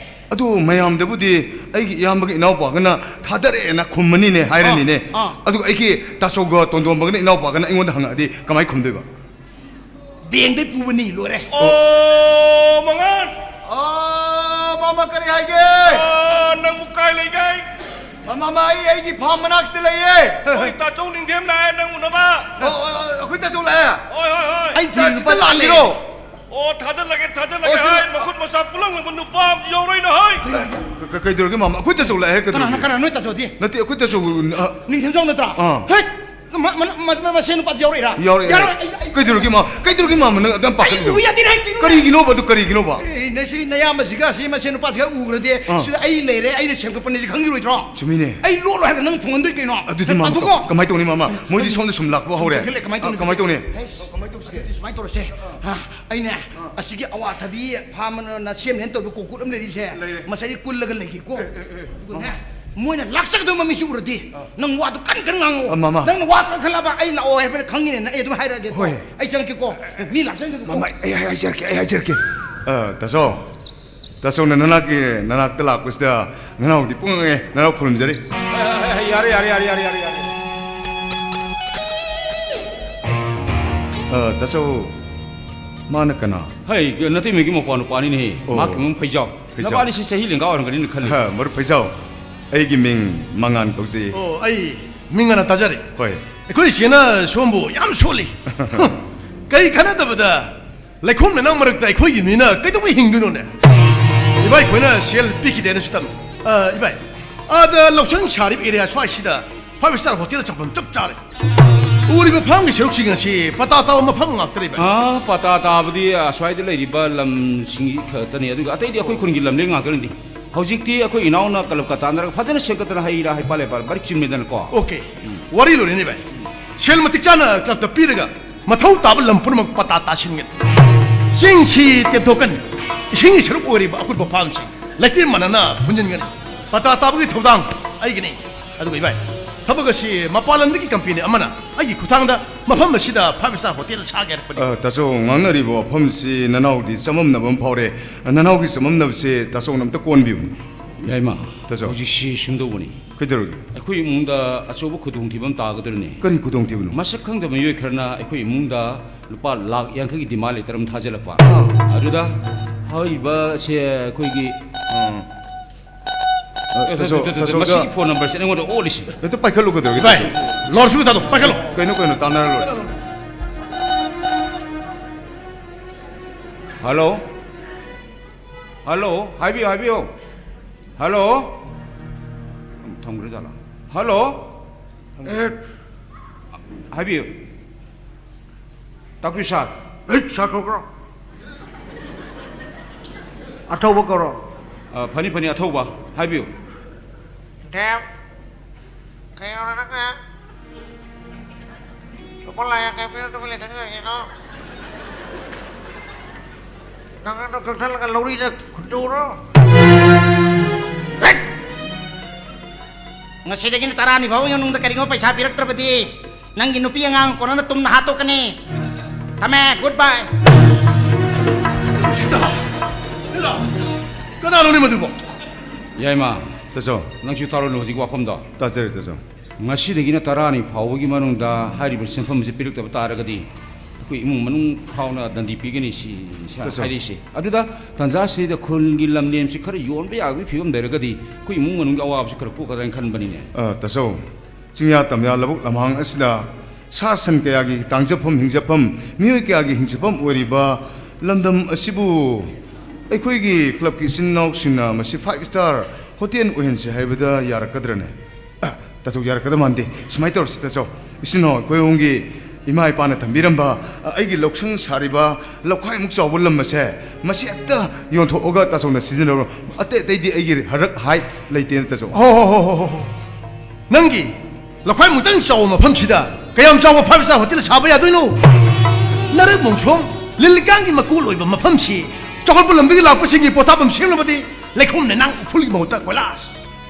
ꯑꯗꯨ ꯃꯌꯥꯝꯗꯕꯨꯗꯤ ꯑꯩꯒꯤ ꯏꯌꯥꯝꯕꯒ ꯏꯅꯥꯎꯄꯥꯒꯅ ꯊꯥꯗꯔꯛꯑꯦꯅ ꯈꯨꯝꯃꯅꯤꯅꯦ ꯍꯥꯏꯔꯅꯤꯅꯦ ꯑꯗꯨꯒ ꯑꯩꯒꯤ ꯇꯥꯆꯧꯒ ꯇꯣꯟꯗꯣꯝꯕꯒꯅ ꯏꯅꯥꯎꯄꯥꯒꯅ ꯑꯩꯉꯣꯟꯗ ꯍꯪꯉꯛꯑꯗꯤ ꯀꯃꯥꯏ ꯈꯨꯝꯗꯣꯏꯕ ꯕꯦꯡꯗꯩ ꯄꯨꯕꯅꯤ ꯂꯣꯏꯔꯦ ꯑꯣ ꯃꯉꯥꯟ ꯃꯥꯃ ꯀꯔꯤ ꯍꯥꯏꯒꯦ ꯅꯪꯕꯨ ꯀꯥꯏ ꯂꯩꯒꯦ ꯃꯥꯃ ꯑꯩꯒꯤ ꯐꯥꯝ ꯃꯅꯥꯛꯁꯤꯗ ꯂꯩꯌꯦ ꯍꯣꯏ ꯇꯥꯆꯧ ꯅꯤꯡꯊꯦꯝ ꯂꯥꯛꯑꯦ ꯅꯪ ꯎꯅꯕ ꯑꯩꯈꯣꯏ ꯇꯥꯆꯧ ꯂꯥꯛꯑꯦ ꯍꯣꯏ ꯍꯣꯏ ꯍꯣꯏ ꯑꯩ ꯁꯤꯗ ꯂꯥꯛꯑꯝꯃꯤꯔꯣ ꯑꯣ ꯊꯥꯖꯤꯜꯂꯒꯦ ꯍꯥꯏ ꯃꯈꯨꯠ ꯃꯁꯥ ꯄꯨꯜꯂꯝꯕ ꯅꯨꯄꯥ ꯌꯧꯔꯣꯏꯅ ꯍꯥꯏ ꯀꯩꯗꯧꯔꯒꯦ ꯃꯥꯃ ꯑꯩꯈꯣꯏ ꯇꯥꯆꯧ ꯂꯥꯛꯑꯦ ꯀꯅꯥꯅ ꯀꯩꯗꯧꯔꯒꯦ ꯅꯣꯏ ꯇꯥꯆꯧꯗꯤ ꯅꯠꯇꯦ ꯑꯩꯈꯣꯏ ꯇꯥꯆꯧ ꯅꯤꯡꯊꯦꯝꯖꯥꯎ ꯅꯠꯇ꯭ꯔꯥ ꯍꯦꯠ ꯃꯁꯦ ꯅꯨꯄꯥꯗꯤ ꯌꯥꯎꯔꯛꯏꯔꯥ ꯌꯥꯎꯔꯦ ꯀꯩꯗꯧꯔꯒꯦ ꯃꯥꯃ ꯅꯪ ꯑꯗꯨꯝ ꯄꯥꯈꯠꯂꯤꯗꯣ ꯌꯥꯗꯦ ꯀꯔꯤꯒꯤꯅꯣꯕ ꯑꯗꯨ ꯀꯔꯤꯒꯤꯅꯣꯕ ꯅꯁꯤ ꯅꯌꯥꯝꯕꯁꯤꯒ ꯁꯤ ꯃꯁꯦ ꯅꯨꯄꯥꯁꯤꯒ ꯎꯈ꯭ꯔꯗꯤ ꯁꯤꯗ ꯑꯩ ꯂꯩꯔꯦ ꯑꯩꯅ ꯁꯦꯝꯒꯠꯄꯅꯦꯁꯤ ꯈꯪꯈꯤꯔꯣꯏꯗ꯭ꯔꯣ ꯆꯨꯝꯃꯤꯅꯦ ꯑꯩ ꯂꯣꯠꯂꯣ ꯍꯥꯏꯔꯒ ꯅꯪ ꯊꯨꯡꯍꯟꯗꯣꯏ ꯀꯩꯅꯣ ꯑꯗꯨꯗꯤ ꯃꯥꯃ ꯀꯃꯥꯏ ꯇꯧꯅꯤ ꯃꯥꯃ ꯃꯣꯏꯗꯤ ꯁꯣꯝꯗ ꯁꯨꯝ ꯂꯥꯛꯄ ꯍꯧꯔꯦ ꯀꯃꯥꯏ ꯇꯧꯅꯤ ꯁꯨꯃꯥꯏꯅ ꯇꯧꯔꯁꯦ ꯑꯩꯅꯦ ꯑꯁꯤꯒꯤ ꯑꯋꯥꯊꯕꯤ ꯐꯥꯝꯅ ꯁꯦꯝꯅꯦꯅ ꯇꯧꯕ ꯀꯣꯀꯨꯠ ꯑꯃ ꯂꯩꯔꯤꯁꯦ ꯃꯁꯥꯏ ꯀꯨꯜꯂꯒ ꯂꯩꯒꯦꯀꯣ ꯑꯗꯨꯒꯅꯦ ꯃꯣꯏꯅ ꯂꯥꯛꯆꯒꯗꯕ ꯃꯃꯤꯁꯨ ꯎꯔꯗꯤ ꯅꯪ ꯋꯥꯗꯣ ꯀꯟ ꯉꯥꯡꯉꯣ ꯃꯥꯃꯥ ꯅꯪꯅ ꯋꯥ ꯀꯟꯈꯠꯂꯕ ꯑꯩ ꯂꯥꯛꯑꯣ ꯍꯥꯏꯕꯅ ꯈꯪꯉꯤꯅꯦ ꯑꯩ ꯑꯗꯨꯝ ꯍꯥꯏꯔꯛꯑꯒꯦꯀꯣ ꯍꯣꯏ ꯑꯩ ꯆꯪꯉꯛꯀꯦꯀꯣ ꯃꯤ ꯂꯥꯛꯆꯒꯗꯕ ꯃꯥꯃ ꯑꯩ ꯍꯥꯏꯖꯔꯛꯀꯦ ꯇꯥꯆꯧꯅ ꯅꯅꯥꯛꯇ ꯂꯥꯛꯄꯁꯤꯗ ꯅꯅꯥꯎꯗꯤ ꯄꯨꯡꯉꯦ ꯅꯅꯥꯎ ꯈꯨꯔꯨꯝꯖꯔꯤ ꯌꯥꯔꯦ ꯇꯥꯆꯧ ꯃꯥꯅ ꯀꯅꯥ ꯍꯩ ꯅꯇꯩ ꯃꯒꯤ ꯃꯄꯥ ꯅꯨꯄꯥꯅꯤꯅꯦ ꯑꯣ. ꯃꯥꯒꯤ ꯃꯃꯤꯡ ꯐꯩꯖꯥꯎ ꯐꯩꯖꯥꯎ. ꯅꯕꯥꯅꯤꯁꯤ ꯆꯍꯤ ꯂꯦꯡꯒꯥ ꯑꯣꯏꯔꯝꯒꯅꯤꯅ ꯈꯜꯂꯤ ꯃꯔꯨꯞ ꯐꯩꯖꯥꯎ ꯑꯩꯒꯤ ꯃꯤꯡ ꯃꯉꯥꯟ ꯀꯧꯖꯩ ꯑꯣ ꯑꯩ ꯃꯤꯡꯒꯅ ꯇꯥꯖꯔꯤ ꯍꯣꯏ ꯑꯩꯈꯣꯏ ꯏꯆꯦꯅ ꯁꯣꯝꯕꯨ ꯌꯥꯝ ꯁꯣꯜꯂꯤ ꯀꯩ ꯈꯟꯅꯗꯕꯗ ꯂꯩꯈꯣꯝ ꯂꯩꯅꯥꯡ ꯃꯔꯛꯇ ꯑꯩꯈꯣꯏꯒꯤ ꯃꯤꯅ ꯀꯩꯗꯧꯕꯩ ꯍꯤꯡꯗꯣꯏꯅꯣꯅꯦ ꯏꯕꯥꯏ ꯑꯩꯈꯣꯏꯅ ꯁꯦꯜ ꯄꯤꯈꯤꯗꯦꯅꯁꯨ ꯇꯝꯃꯤ ꯏꯕꯥꯏ ꯑꯥꯗ ꯂꯧꯁꯪ ꯁꯥꯔꯤꯕ ꯑꯦꯔꯤꯌꯥ ꯁ꯭ꯋꯥꯏꯁꯤꯗ 5 ꯁ꯭ꯇꯥꯔ ꯍꯣꯇꯦꯜꯗ ꯆꯪꯐꯝ ꯆꯞ ꯆꯥꯔꯦ ꯎꯔꯤꯕ ꯐꯥꯝꯒꯤ ꯁꯔꯨꯛꯁꯤꯡ ꯑꯁꯤ ꯄꯇꯥ ꯇꯥꯕ ꯃꯐꯝ ꯉꯥꯛꯇꯔꯤꯕ ꯄꯇꯥ ꯇꯥꯕꯗꯤ ꯑꯁ꯭ꯋꯥꯏꯗ ꯂꯩꯔꯤꯕ ꯂꯝꯁꯤꯡꯒꯤ ꯈꯛꯇꯅꯤ ꯑꯗꯨꯒ ꯑꯇꯩꯗꯤ ꯑꯩꯈꯣꯏ ꯈꯨꯟꯒꯤ ꯂꯝꯂꯦꯟ ꯉꯥꯛꯇꯅꯤ ꯍꯧꯖꯤꯛꯇꯤ ꯑꯩꯈꯣꯏ ꯏꯅꯥꯎꯅ ꯀꯂꯞꯀ ꯇꯥꯟꯅꯔꯒ ꯐꯖꯅ ꯁꯦꯝꯒꯠꯇꯅ ꯍꯩꯔꯥ ꯍꯩꯄꯥꯜ ꯃꯔꯤꯛ ꯆꯤꯟꯃꯤꯗꯅꯀꯣ ꯑꯣꯀꯦ ꯋꯥꯔꯤ ꯂꯣꯏꯔꯦꯅꯦ ꯚꯥꯏ ꯁꯦꯜ ꯃꯇꯤꯛ ꯆꯥꯅ ꯀ꯭ꯂꯕꯇ ꯄꯤꯔꯒ ꯃꯊꯧ ꯇꯥꯕ ꯂꯝ ꯄꯨꯝꯅꯃꯛ ꯄꯇꯥ ꯇꯥꯁꯤꯟꯒꯅꯤ ꯆꯤꯡꯁꯤ ꯇꯦꯝꯊꯣꯛꯀꯅꯤ ꯏꯁꯤꯡꯒꯤ ꯁꯔꯨꯛ ꯑꯣꯏꯔꯤꯕ ꯑꯀꯨꯠꯄ ꯐꯥꯝꯁꯤꯡ ꯂꯩꯇꯦꯝ ꯃꯥꯟꯅꯅ ꯄꯨꯟꯁꯤꯟꯒꯅꯤ ꯄꯇꯥ ꯇꯥꯕꯒꯤ ꯊꯧꯗꯥꯡ ꯑꯩꯒꯤꯅꯤ ꯑꯗꯨꯒ ꯏꯕꯥꯏ ꯊꯕꯛ ꯑꯁꯤ ꯃꯄꯥꯟ ꯂꯝꯗꯒꯤ ꯀꯝꯄꯦꯅꯤ ꯑꯃꯅ ꯑꯩꯒꯤ ꯈꯨꯠꯊꯥꯡꯗ ꯃꯐꯝ ꯑꯁꯤꯗ 5 ꯁ꯭ꯇꯥꯔ ꯍꯣꯇꯦꯜ ꯁꯥꯒꯦ ꯍꯥꯏꯔꯛꯄꯅꯤ ꯇꯥꯆꯧ ꯉꯥꯡꯅꯔꯤꯕ ꯋꯥꯐꯝꯁꯤ ꯅꯅꯥꯎꯗꯤ ꯆꯃꯝꯅꯕ ꯑꯃ ꯐꯥꯎꯔꯦ ꯅꯅꯥꯎꯒꯤ ꯆꯃꯝꯅꯕꯁꯤ ꯇꯥꯆꯧꯅ ꯑꯝꯇ ꯀꯣꯟꯕꯤꯌꯨ ꯌꯥꯏꯃ ꯇꯥꯆꯧ. ꯍꯧꯖꯤꯛꯁꯤ ꯁꯨꯝꯗꯧꯕꯅꯤ ꯀꯩꯗꯧꯔꯒꯦ ꯑꯩꯈꯣꯏ ꯏꯃꯨꯡꯗ ꯑꯆꯧꯕ ꯈꯨꯗꯣꯡꯊꯤꯕ ꯑꯃ ꯇꯥꯒꯗꯧꯔꯤꯅꯤ ꯀꯔꯤ ꯈꯨꯗꯣꯡꯊꯤꯕꯅꯣ ꯃꯁꯛ ꯈꯪꯗꯕ ꯃꯤꯑꯣꯏ ꯈꯔꯅ ꯑꯩꯈꯣꯏ ꯏꯃꯨꯡꯗ ꯂꯨꯄꯥ ꯂꯥꯛ 50ꯒꯤ ꯗꯤꯃꯥꯟ ꯂꯦꯇꯔ ꯑꯃ ꯊꯥꯖꯤꯜꯂꯛꯄ ꯑꯗꯨꯗ ꯍꯥꯏꯔꯤꯕꯁꯦ ꯑꯩꯈꯣꯏꯒꯤ ꯃꯁꯤꯒꯤ ꯐꯣꯟ ꯅꯝꯕꯔꯁꯦ ꯑꯩꯉꯣꯟꯗ ꯑꯣꯜꯂꯤꯁꯤ ꯍꯦꯛꯇ ꯄꯥꯏꯈꯠꯂꯨ ꯀꯩꯗꯧꯔꯒꯦ ꯚꯥꯏ ꯇꯥꯆꯧ? ꯂꯣꯔ ꯁꯨꯒ ꯊꯥꯗꯣ ꯄꯥꯏꯈꯠꯂꯣ ꯀꯩꯅꯣ ꯇꯥꯟꯅꯔ ꯂꯣꯏꯔꯦ ꯍꯜꯂꯣ ꯍꯥꯏꯕꯤꯌꯣ ꯍꯜꯂꯣ ꯊꯝꯈ꯭ꯔꯖꯥꯠꯂꯥ ꯍꯜꯂꯣ ꯍꯥꯏꯕꯤꯌꯨ ꯇꯥꯛꯄꯤꯌꯨ ꯁꯥꯔ ꯁꯥ ꯀꯧꯔꯣ ꯑꯊꯧꯕ ꯀꯧꯔꯣ ꯐꯅꯤ ꯑꯊꯧꯕ ꯍꯥꯏꯕꯤꯌꯨ Dem, kayak orang nangka. Lupa lah ya kayak pilih tuh pilih tadi gitu. Nangka tuh gagal kan lori dah kuduro. Ngasidagin na tarani ba yung nung dakaringo pa sa pirak trapati. Nang ginupi ang kono na tumnahato kani. Tame, goodbye. 그나노니 뭐두고 야이마 ꯇꯥꯆꯧ ꯅꯪꯁꯨ ꯇꯥꯔꯣꯅꯦ ꯍꯧꯖꯤꯛ ꯋꯥꯐꯝꯗꯣ ꯇꯥꯖꯔꯦ ꯇꯥꯆꯧ ꯉꯁꯤꯗꯒꯤꯅ ꯇꯔꯥꯅꯤ ꯐꯥꯎꯕꯒꯤ ꯃꯅꯨꯡꯗ ꯍꯥꯏꯔꯤꯕ ꯁꯦꯟꯐꯝꯁꯤ ꯄꯤꯔꯛꯇꯕ ꯇꯥꯔꯒꯗꯤ ꯑꯩꯈꯣꯏ ꯏꯃꯨꯡ ꯃꯅꯨꯡ ꯐꯥꯎꯅ ꯗꯟꯗꯤ ꯄꯤꯒꯅꯤ ꯍꯥꯏꯔꯤꯁꯤ ꯑꯗꯨꯗ ꯇꯟꯖꯥꯁꯤꯗ ꯈꯨꯜꯒꯤ ꯂꯝꯂꯦꯟꯁꯤ ꯈꯔ ꯌꯣꯟꯕ ꯌꯥꯕꯒꯤ ꯐꯤꯕꯝ ꯂꯩꯔꯒꯗꯤ ꯑꯩꯈꯣꯏ ꯏꯃꯨꯡ ꯃꯅꯨꯡꯒꯤ ꯑꯋꯥꯕꯁꯤ ꯈꯔ ꯀꯣꯛꯀꯗ꯭ꯔꯥꯅ ꯈꯟꯕꯅꯤꯅꯦ ꯇꯥꯆꯧ ꯆꯤꯡꯌꯥ ꯇꯝꯌꯥ ꯂꯧꯕꯨꯛ ꯂꯝꯍꯥꯡ ꯑꯁꯤꯗ ꯁꯥ ꯁꯟ ꯀꯌꯥꯒꯤ ꯇꯥꯡꯖꯐꯝ ꯍꯤꯡꯖꯐꯝ ꯃꯤꯑꯣꯏ ꯀꯌꯥꯒꯤ ꯍꯤꯡꯖꯐꯝ ꯑꯣꯏꯔꯤꯕ ꯂꯝꯗꯝ ꯑꯁꯤꯕꯨ ꯑꯩꯈꯣꯏꯒꯤ ꯀ꯭ꯂꯕꯀꯤ ꯏꯆꯤꯟ ꯏꯅꯥꯎꯁꯤꯡꯅ ꯃꯁꯤ 5 ꯁ꯭ꯇꯥꯔ ꯍꯣꯇꯦꯜ ꯑꯣꯏꯍꯟꯁꯤ ꯍꯥꯏꯕꯗ ꯌꯥꯔꯛꯀꯗ꯭ꯔꯅꯦ ꯇꯥꯆꯧ ꯌꯥꯔꯛꯀꯗꯕ ꯃꯥꯟꯗꯦ ꯁꯨꯃꯥꯏꯅ ꯇꯧꯔꯁꯤ ꯇꯥꯆꯧ ꯏꯆꯤꯟ ꯏꯅꯥꯎ ꯑꯩꯈꯣꯏ ꯑꯍꯨꯝꯒꯤ ꯏꯃꯥ ꯏꯄꯥꯅ ꯊꯝꯕꯤꯔꯝꯕ ꯑꯩꯒꯤ ꯂꯧꯁꯪ ꯁꯥꯔꯤꯕ ꯂꯧꯈꯥꯏꯃꯨꯛ ꯆꯥꯎꯕ ꯂꯝ ꯑꯁꯦ ꯃꯁꯤ ꯍꯦꯛꯇ ꯌꯣꯟꯊꯣꯛꯑꯒ ꯇꯥꯆꯧꯅ ꯁꯤꯖꯤꯟꯅꯔꯣ ꯑꯇꯩꯗꯤ ꯑꯩꯒꯤ ꯍꯔꯛ ꯍꯥꯏ ꯂꯩꯇꯦꯅ ꯇꯥꯆꯧ 호호호호호 నం기 लखवाई मुतंग चाव मफमसिदा कयाम चाव 5 स्टार होटल साबा यादोइनो नरक मोंसोम लिलगांगी मकुल ओइबा मफमसि चौकल बुलमदगी लापसिंगी पोताबम सेमलबदि लेखोम ने नांग उफुलगी महुता कोलास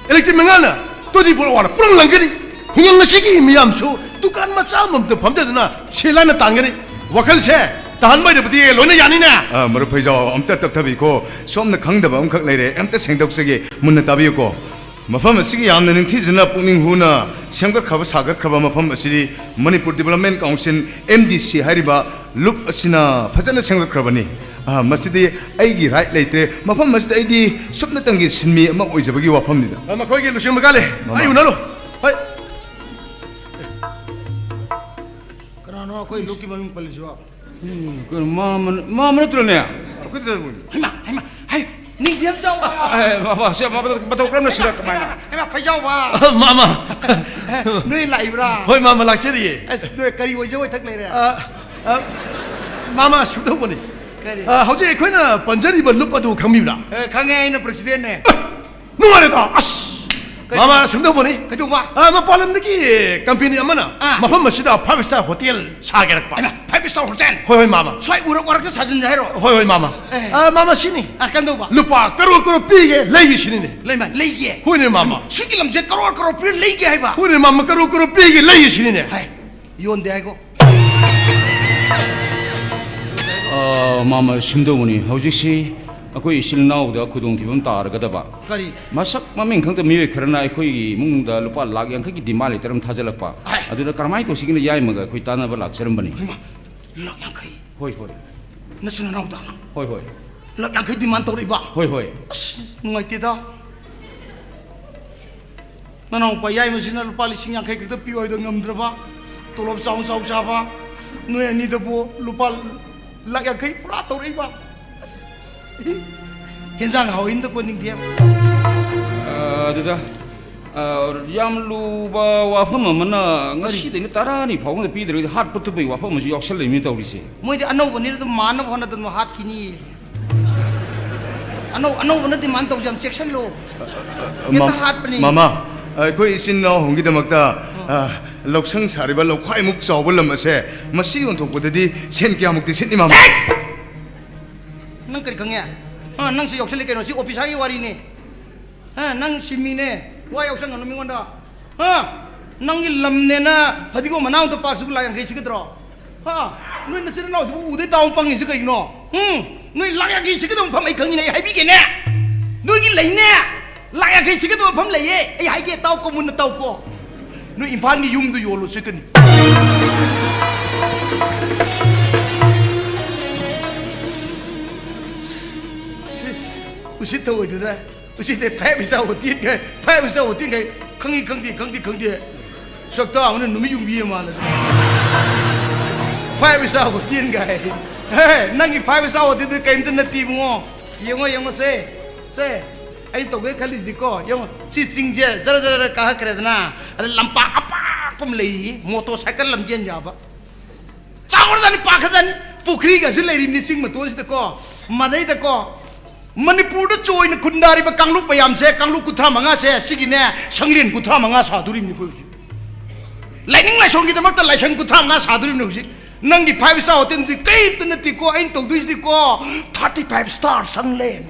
इलेक्ट्रिक मंगाना तोदी पुरवाना पुरंग लंगनी खुंगंग नसिगी मियामसु दुकान मचा ममत फमदना सेलाना तांगनी वखल से tahan bai de budi loina yani ne मर फैजाव अमता तबथबी को सोमना खंगदब अमखक लेरे अमता सेंगदोक्सगे मुन्ना ताबियो को मफम असिगी यामना निंगथिजना पुनिंग हुना सेमगत खब सागत खब मफम असिदी मणिपुर डेवलपमेंट काउंसिल MDC हारिबा लुप असिना फजन सेंगत खबनी मसिदी आइगी राइट लेते मफम मसिदी आइदी सुपना तंगी सिनमी अमा ओइजबगी वाफमनिदा ma khoi ge lu sim gale ai unalo hai Karena aku luki maming paliswa. Mama terus ya. aku de Hei, hei, ni diam jauh. Mama siapa betul kerana sudah kemana? Hei, mak jauh ba. mama Nui lai bra. hoi mama lak seri Es nui kari wajah wajah tak lere. mama shudo boni Kari. hauji khoina panjari ba lup adu khangmi bra Kangen ini presiden ne. nuare da as mama shudo boni Kaju ba. ma palam dagi company amana Ah. mafam masida 5-star hotel sagerak pa 5-star hotel. hoi mama Soai urak urak tu sajen jahero. hoi mama mama sini Akan tu ba. lupa karo pige lagi sini ne Lai ma, lai ye. hoi ne mama Sikit lam jet karo pria lai ye hai ba. hoi ne mama karo pige lagi sini ne Hai, yon deh aku. Mama 심도문이 hauji aku isil nauda kudung tibam tar kada ba. Kari. Masak maming khang ta miwe karena aku mungda lupa lag yang kaki dimali teram thajalak pa. Hai. Aduna karmai to sigina yai maga aku tana ba lag seram bani. Lak yang kai. Hoi hoi. Nasional nau dah. Hoi hoi. Lak yang kai di mantor iba. Hoi hoi. Ngai tidak. Nanau pa yai mesin lupa lising yang kai kita pioi dah ngam draba. Tolong saung siapa. Nui ni debu lupa lak yang kai pura tor iba. Henzang hau inda ko ning dia. Aduda. Yam lu ba wafam mana ngasi ini tarani phawang pi dre hat putu bai wafam ji yoksal lemi tawrisi. Moi di anau bani tu mana bana tu hat kini. Anau bana di man tau jam section lo. Kita hat bani. mama koi isin no hongi damakta loksang sariba lokhai muk chawbul lamase masi onthokpodadi sen kya mukti sitni mama Nang kari kangya. Nang si yoksal lekeno si office hari wari ni. Nang simi ne. Wah yoksal nganu mingonda. Nang ilam ne na hadigo manau tu pak sukula yang kai sikitro. Nui nasir nau tu udah tahu pang isi kari no. Nui laya kai sikitro pam ai kangi ne hai bikin ne. Nui ki lai ne. Laya kai sikitro pam lai ye. Ai hai ke tahu ko mun tahu ko. Nui impan ni yum tu yolo sikini. Usit tahu itu dah. Usit deh pay bisa hotin ke, pay bisa hotin ke. Kangi. Sakta awak ni yung biye malah. Pay bisa hotin ke. Nangi pay bisa hotin tu kain tu nanti mungo. Yang se. Ain tu gue kali ziko. Yang si singje, zara kah keredna. Ada lampak apa pun lagi. Motorcycle lamjian jawab. Cakap dah ni pakai dah ni. Pukri ke sih lagi ni sing betul sih teko. Madai teko. Manipur tu join kundari ba kanglu payam se kanglu kutra manga se sigine sanglin kutra manga sadurim ni ko lightning la song kita mak ta laisang kutra manga sadurim ni hujik nangi 5 star hotel di kai tu nati ko ain to duis di ko 35 star sanglen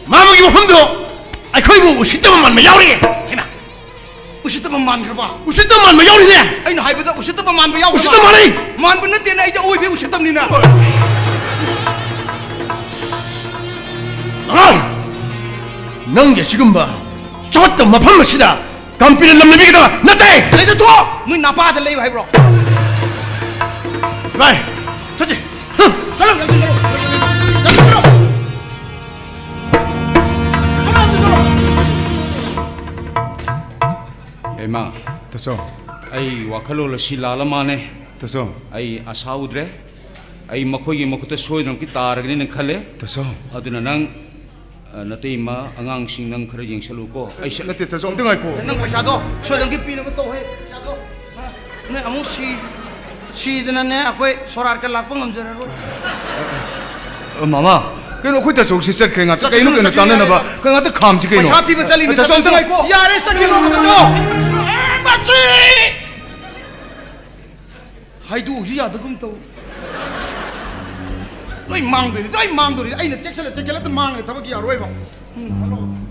mama gi hamdo ai khoi bu usitam man ma yauri hena usita man kerba usitam man ma yauri ne ain hai bada usita man ba yaw usitam man ai man bu nati na ai oi be usitam ni na nang ge 지금 봐 저것도 마판 맛이다 감피는 남미기다 나대 lai da to nui na pa da lai hai bro bai 저지 salam yang salam Emma. taso Ai wakalo la silala mane. taso Ai asaudre. Ai makoi makuta soidram ki taragni nang khale. taso Aduna nang natay ma angang sing nang khara jing salu ko. Ai sala nate taso amting ai ko nang paisa do so dang ki pina ba to he sa do ne amu si dana ne akoi sorar ka lak pangam jara ro mama keno khoi taso si sat khenga ta kaino keno tane na ba kanga ta kham si keno paisa thi ba sali ni taso amting ai ko yare sa ki ro ka jo bachi hai du ji ya da kum to loi mang dori ai na cheksala te mang ne thabak ya roi ba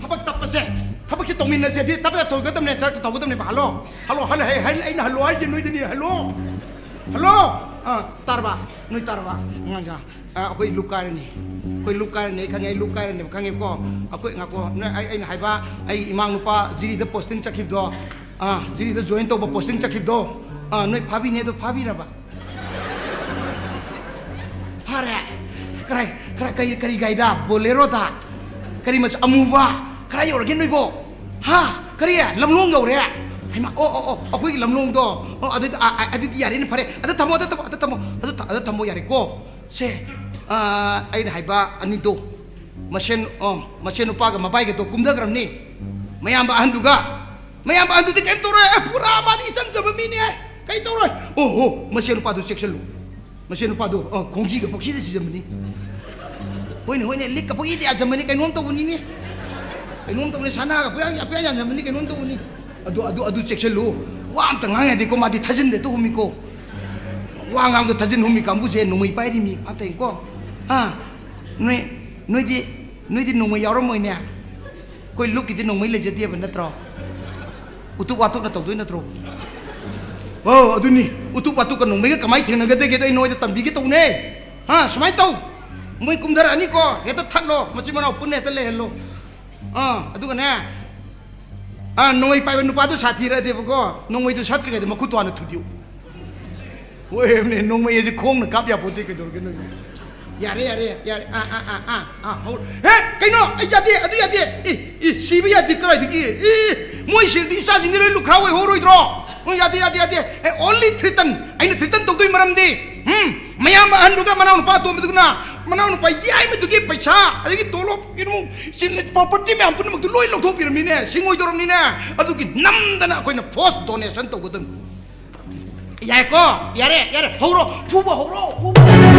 thabak tapase thabak se tomin na se di tabla thol gadam ne cha tawdam ne ba halo hai ai na halo ai je noi de ni halo tarba noi tarba nganga akoi lukai ni khangai lukai ni khangai ko akoi ngako ai na haiba ai imang nupa jiri da posting chakhib do jiri da join to ba posting chakhib do noi phabi ne do phabi ra ba hare kari gaida bolero da kari mas amuba kari yor gen noi bo ha kari lamlong yo re hai ma akoi lamlong do adi yare ni phare ada tamo yare ko se ai na haiba ani do masen upa ga mabai ga to kumda gram ni mayam ba andu de ken to re pura ba di sam sam mi ni kai to re masen upa do section lu masen upa do kongji ga pokshi de si jam ni hoine lik ka poki de jam ni kai nom to ni ni kai nom to ni sana ga pya jam ni kai nom to ni adu section lu wa am ta ngang de ko ma di thajin de to humi ko wa ngam to thajin humi kambu je numai pai ri mi atai ko noi di numai yaw ram moi ne koi luk ki di numai le je dia ban natro utu watu na to doi natro aduni utu watu ka numai ka kamai theng na ga de ge doi noi da tambi ge to ne smai to moi kumdar ani ko heta thalo machi mana pun ne ta le hello adu ka ne numai pai ban nu pa tu sathi ra de ko numai tu satri ga de makhu to na thudiu we ne numai je khong na kap ya pote ke dor ge no yare cái nó ai ya đi si bây giờ thì cái này thì gì mỗi sự đi sa gì này lúc khao hồi rồi đó ya đi only threaten anh nó threaten tụi maram đi mày am ba anh duga mana pa tu betul na mana pa yai betul ke paisa ada ki tolop ki mu sin property me ampun mu tu loi lo thopi ram ni ne singoi doram ni ne adu ki nam dana koi na post donation to godam yai ko yare horo phuba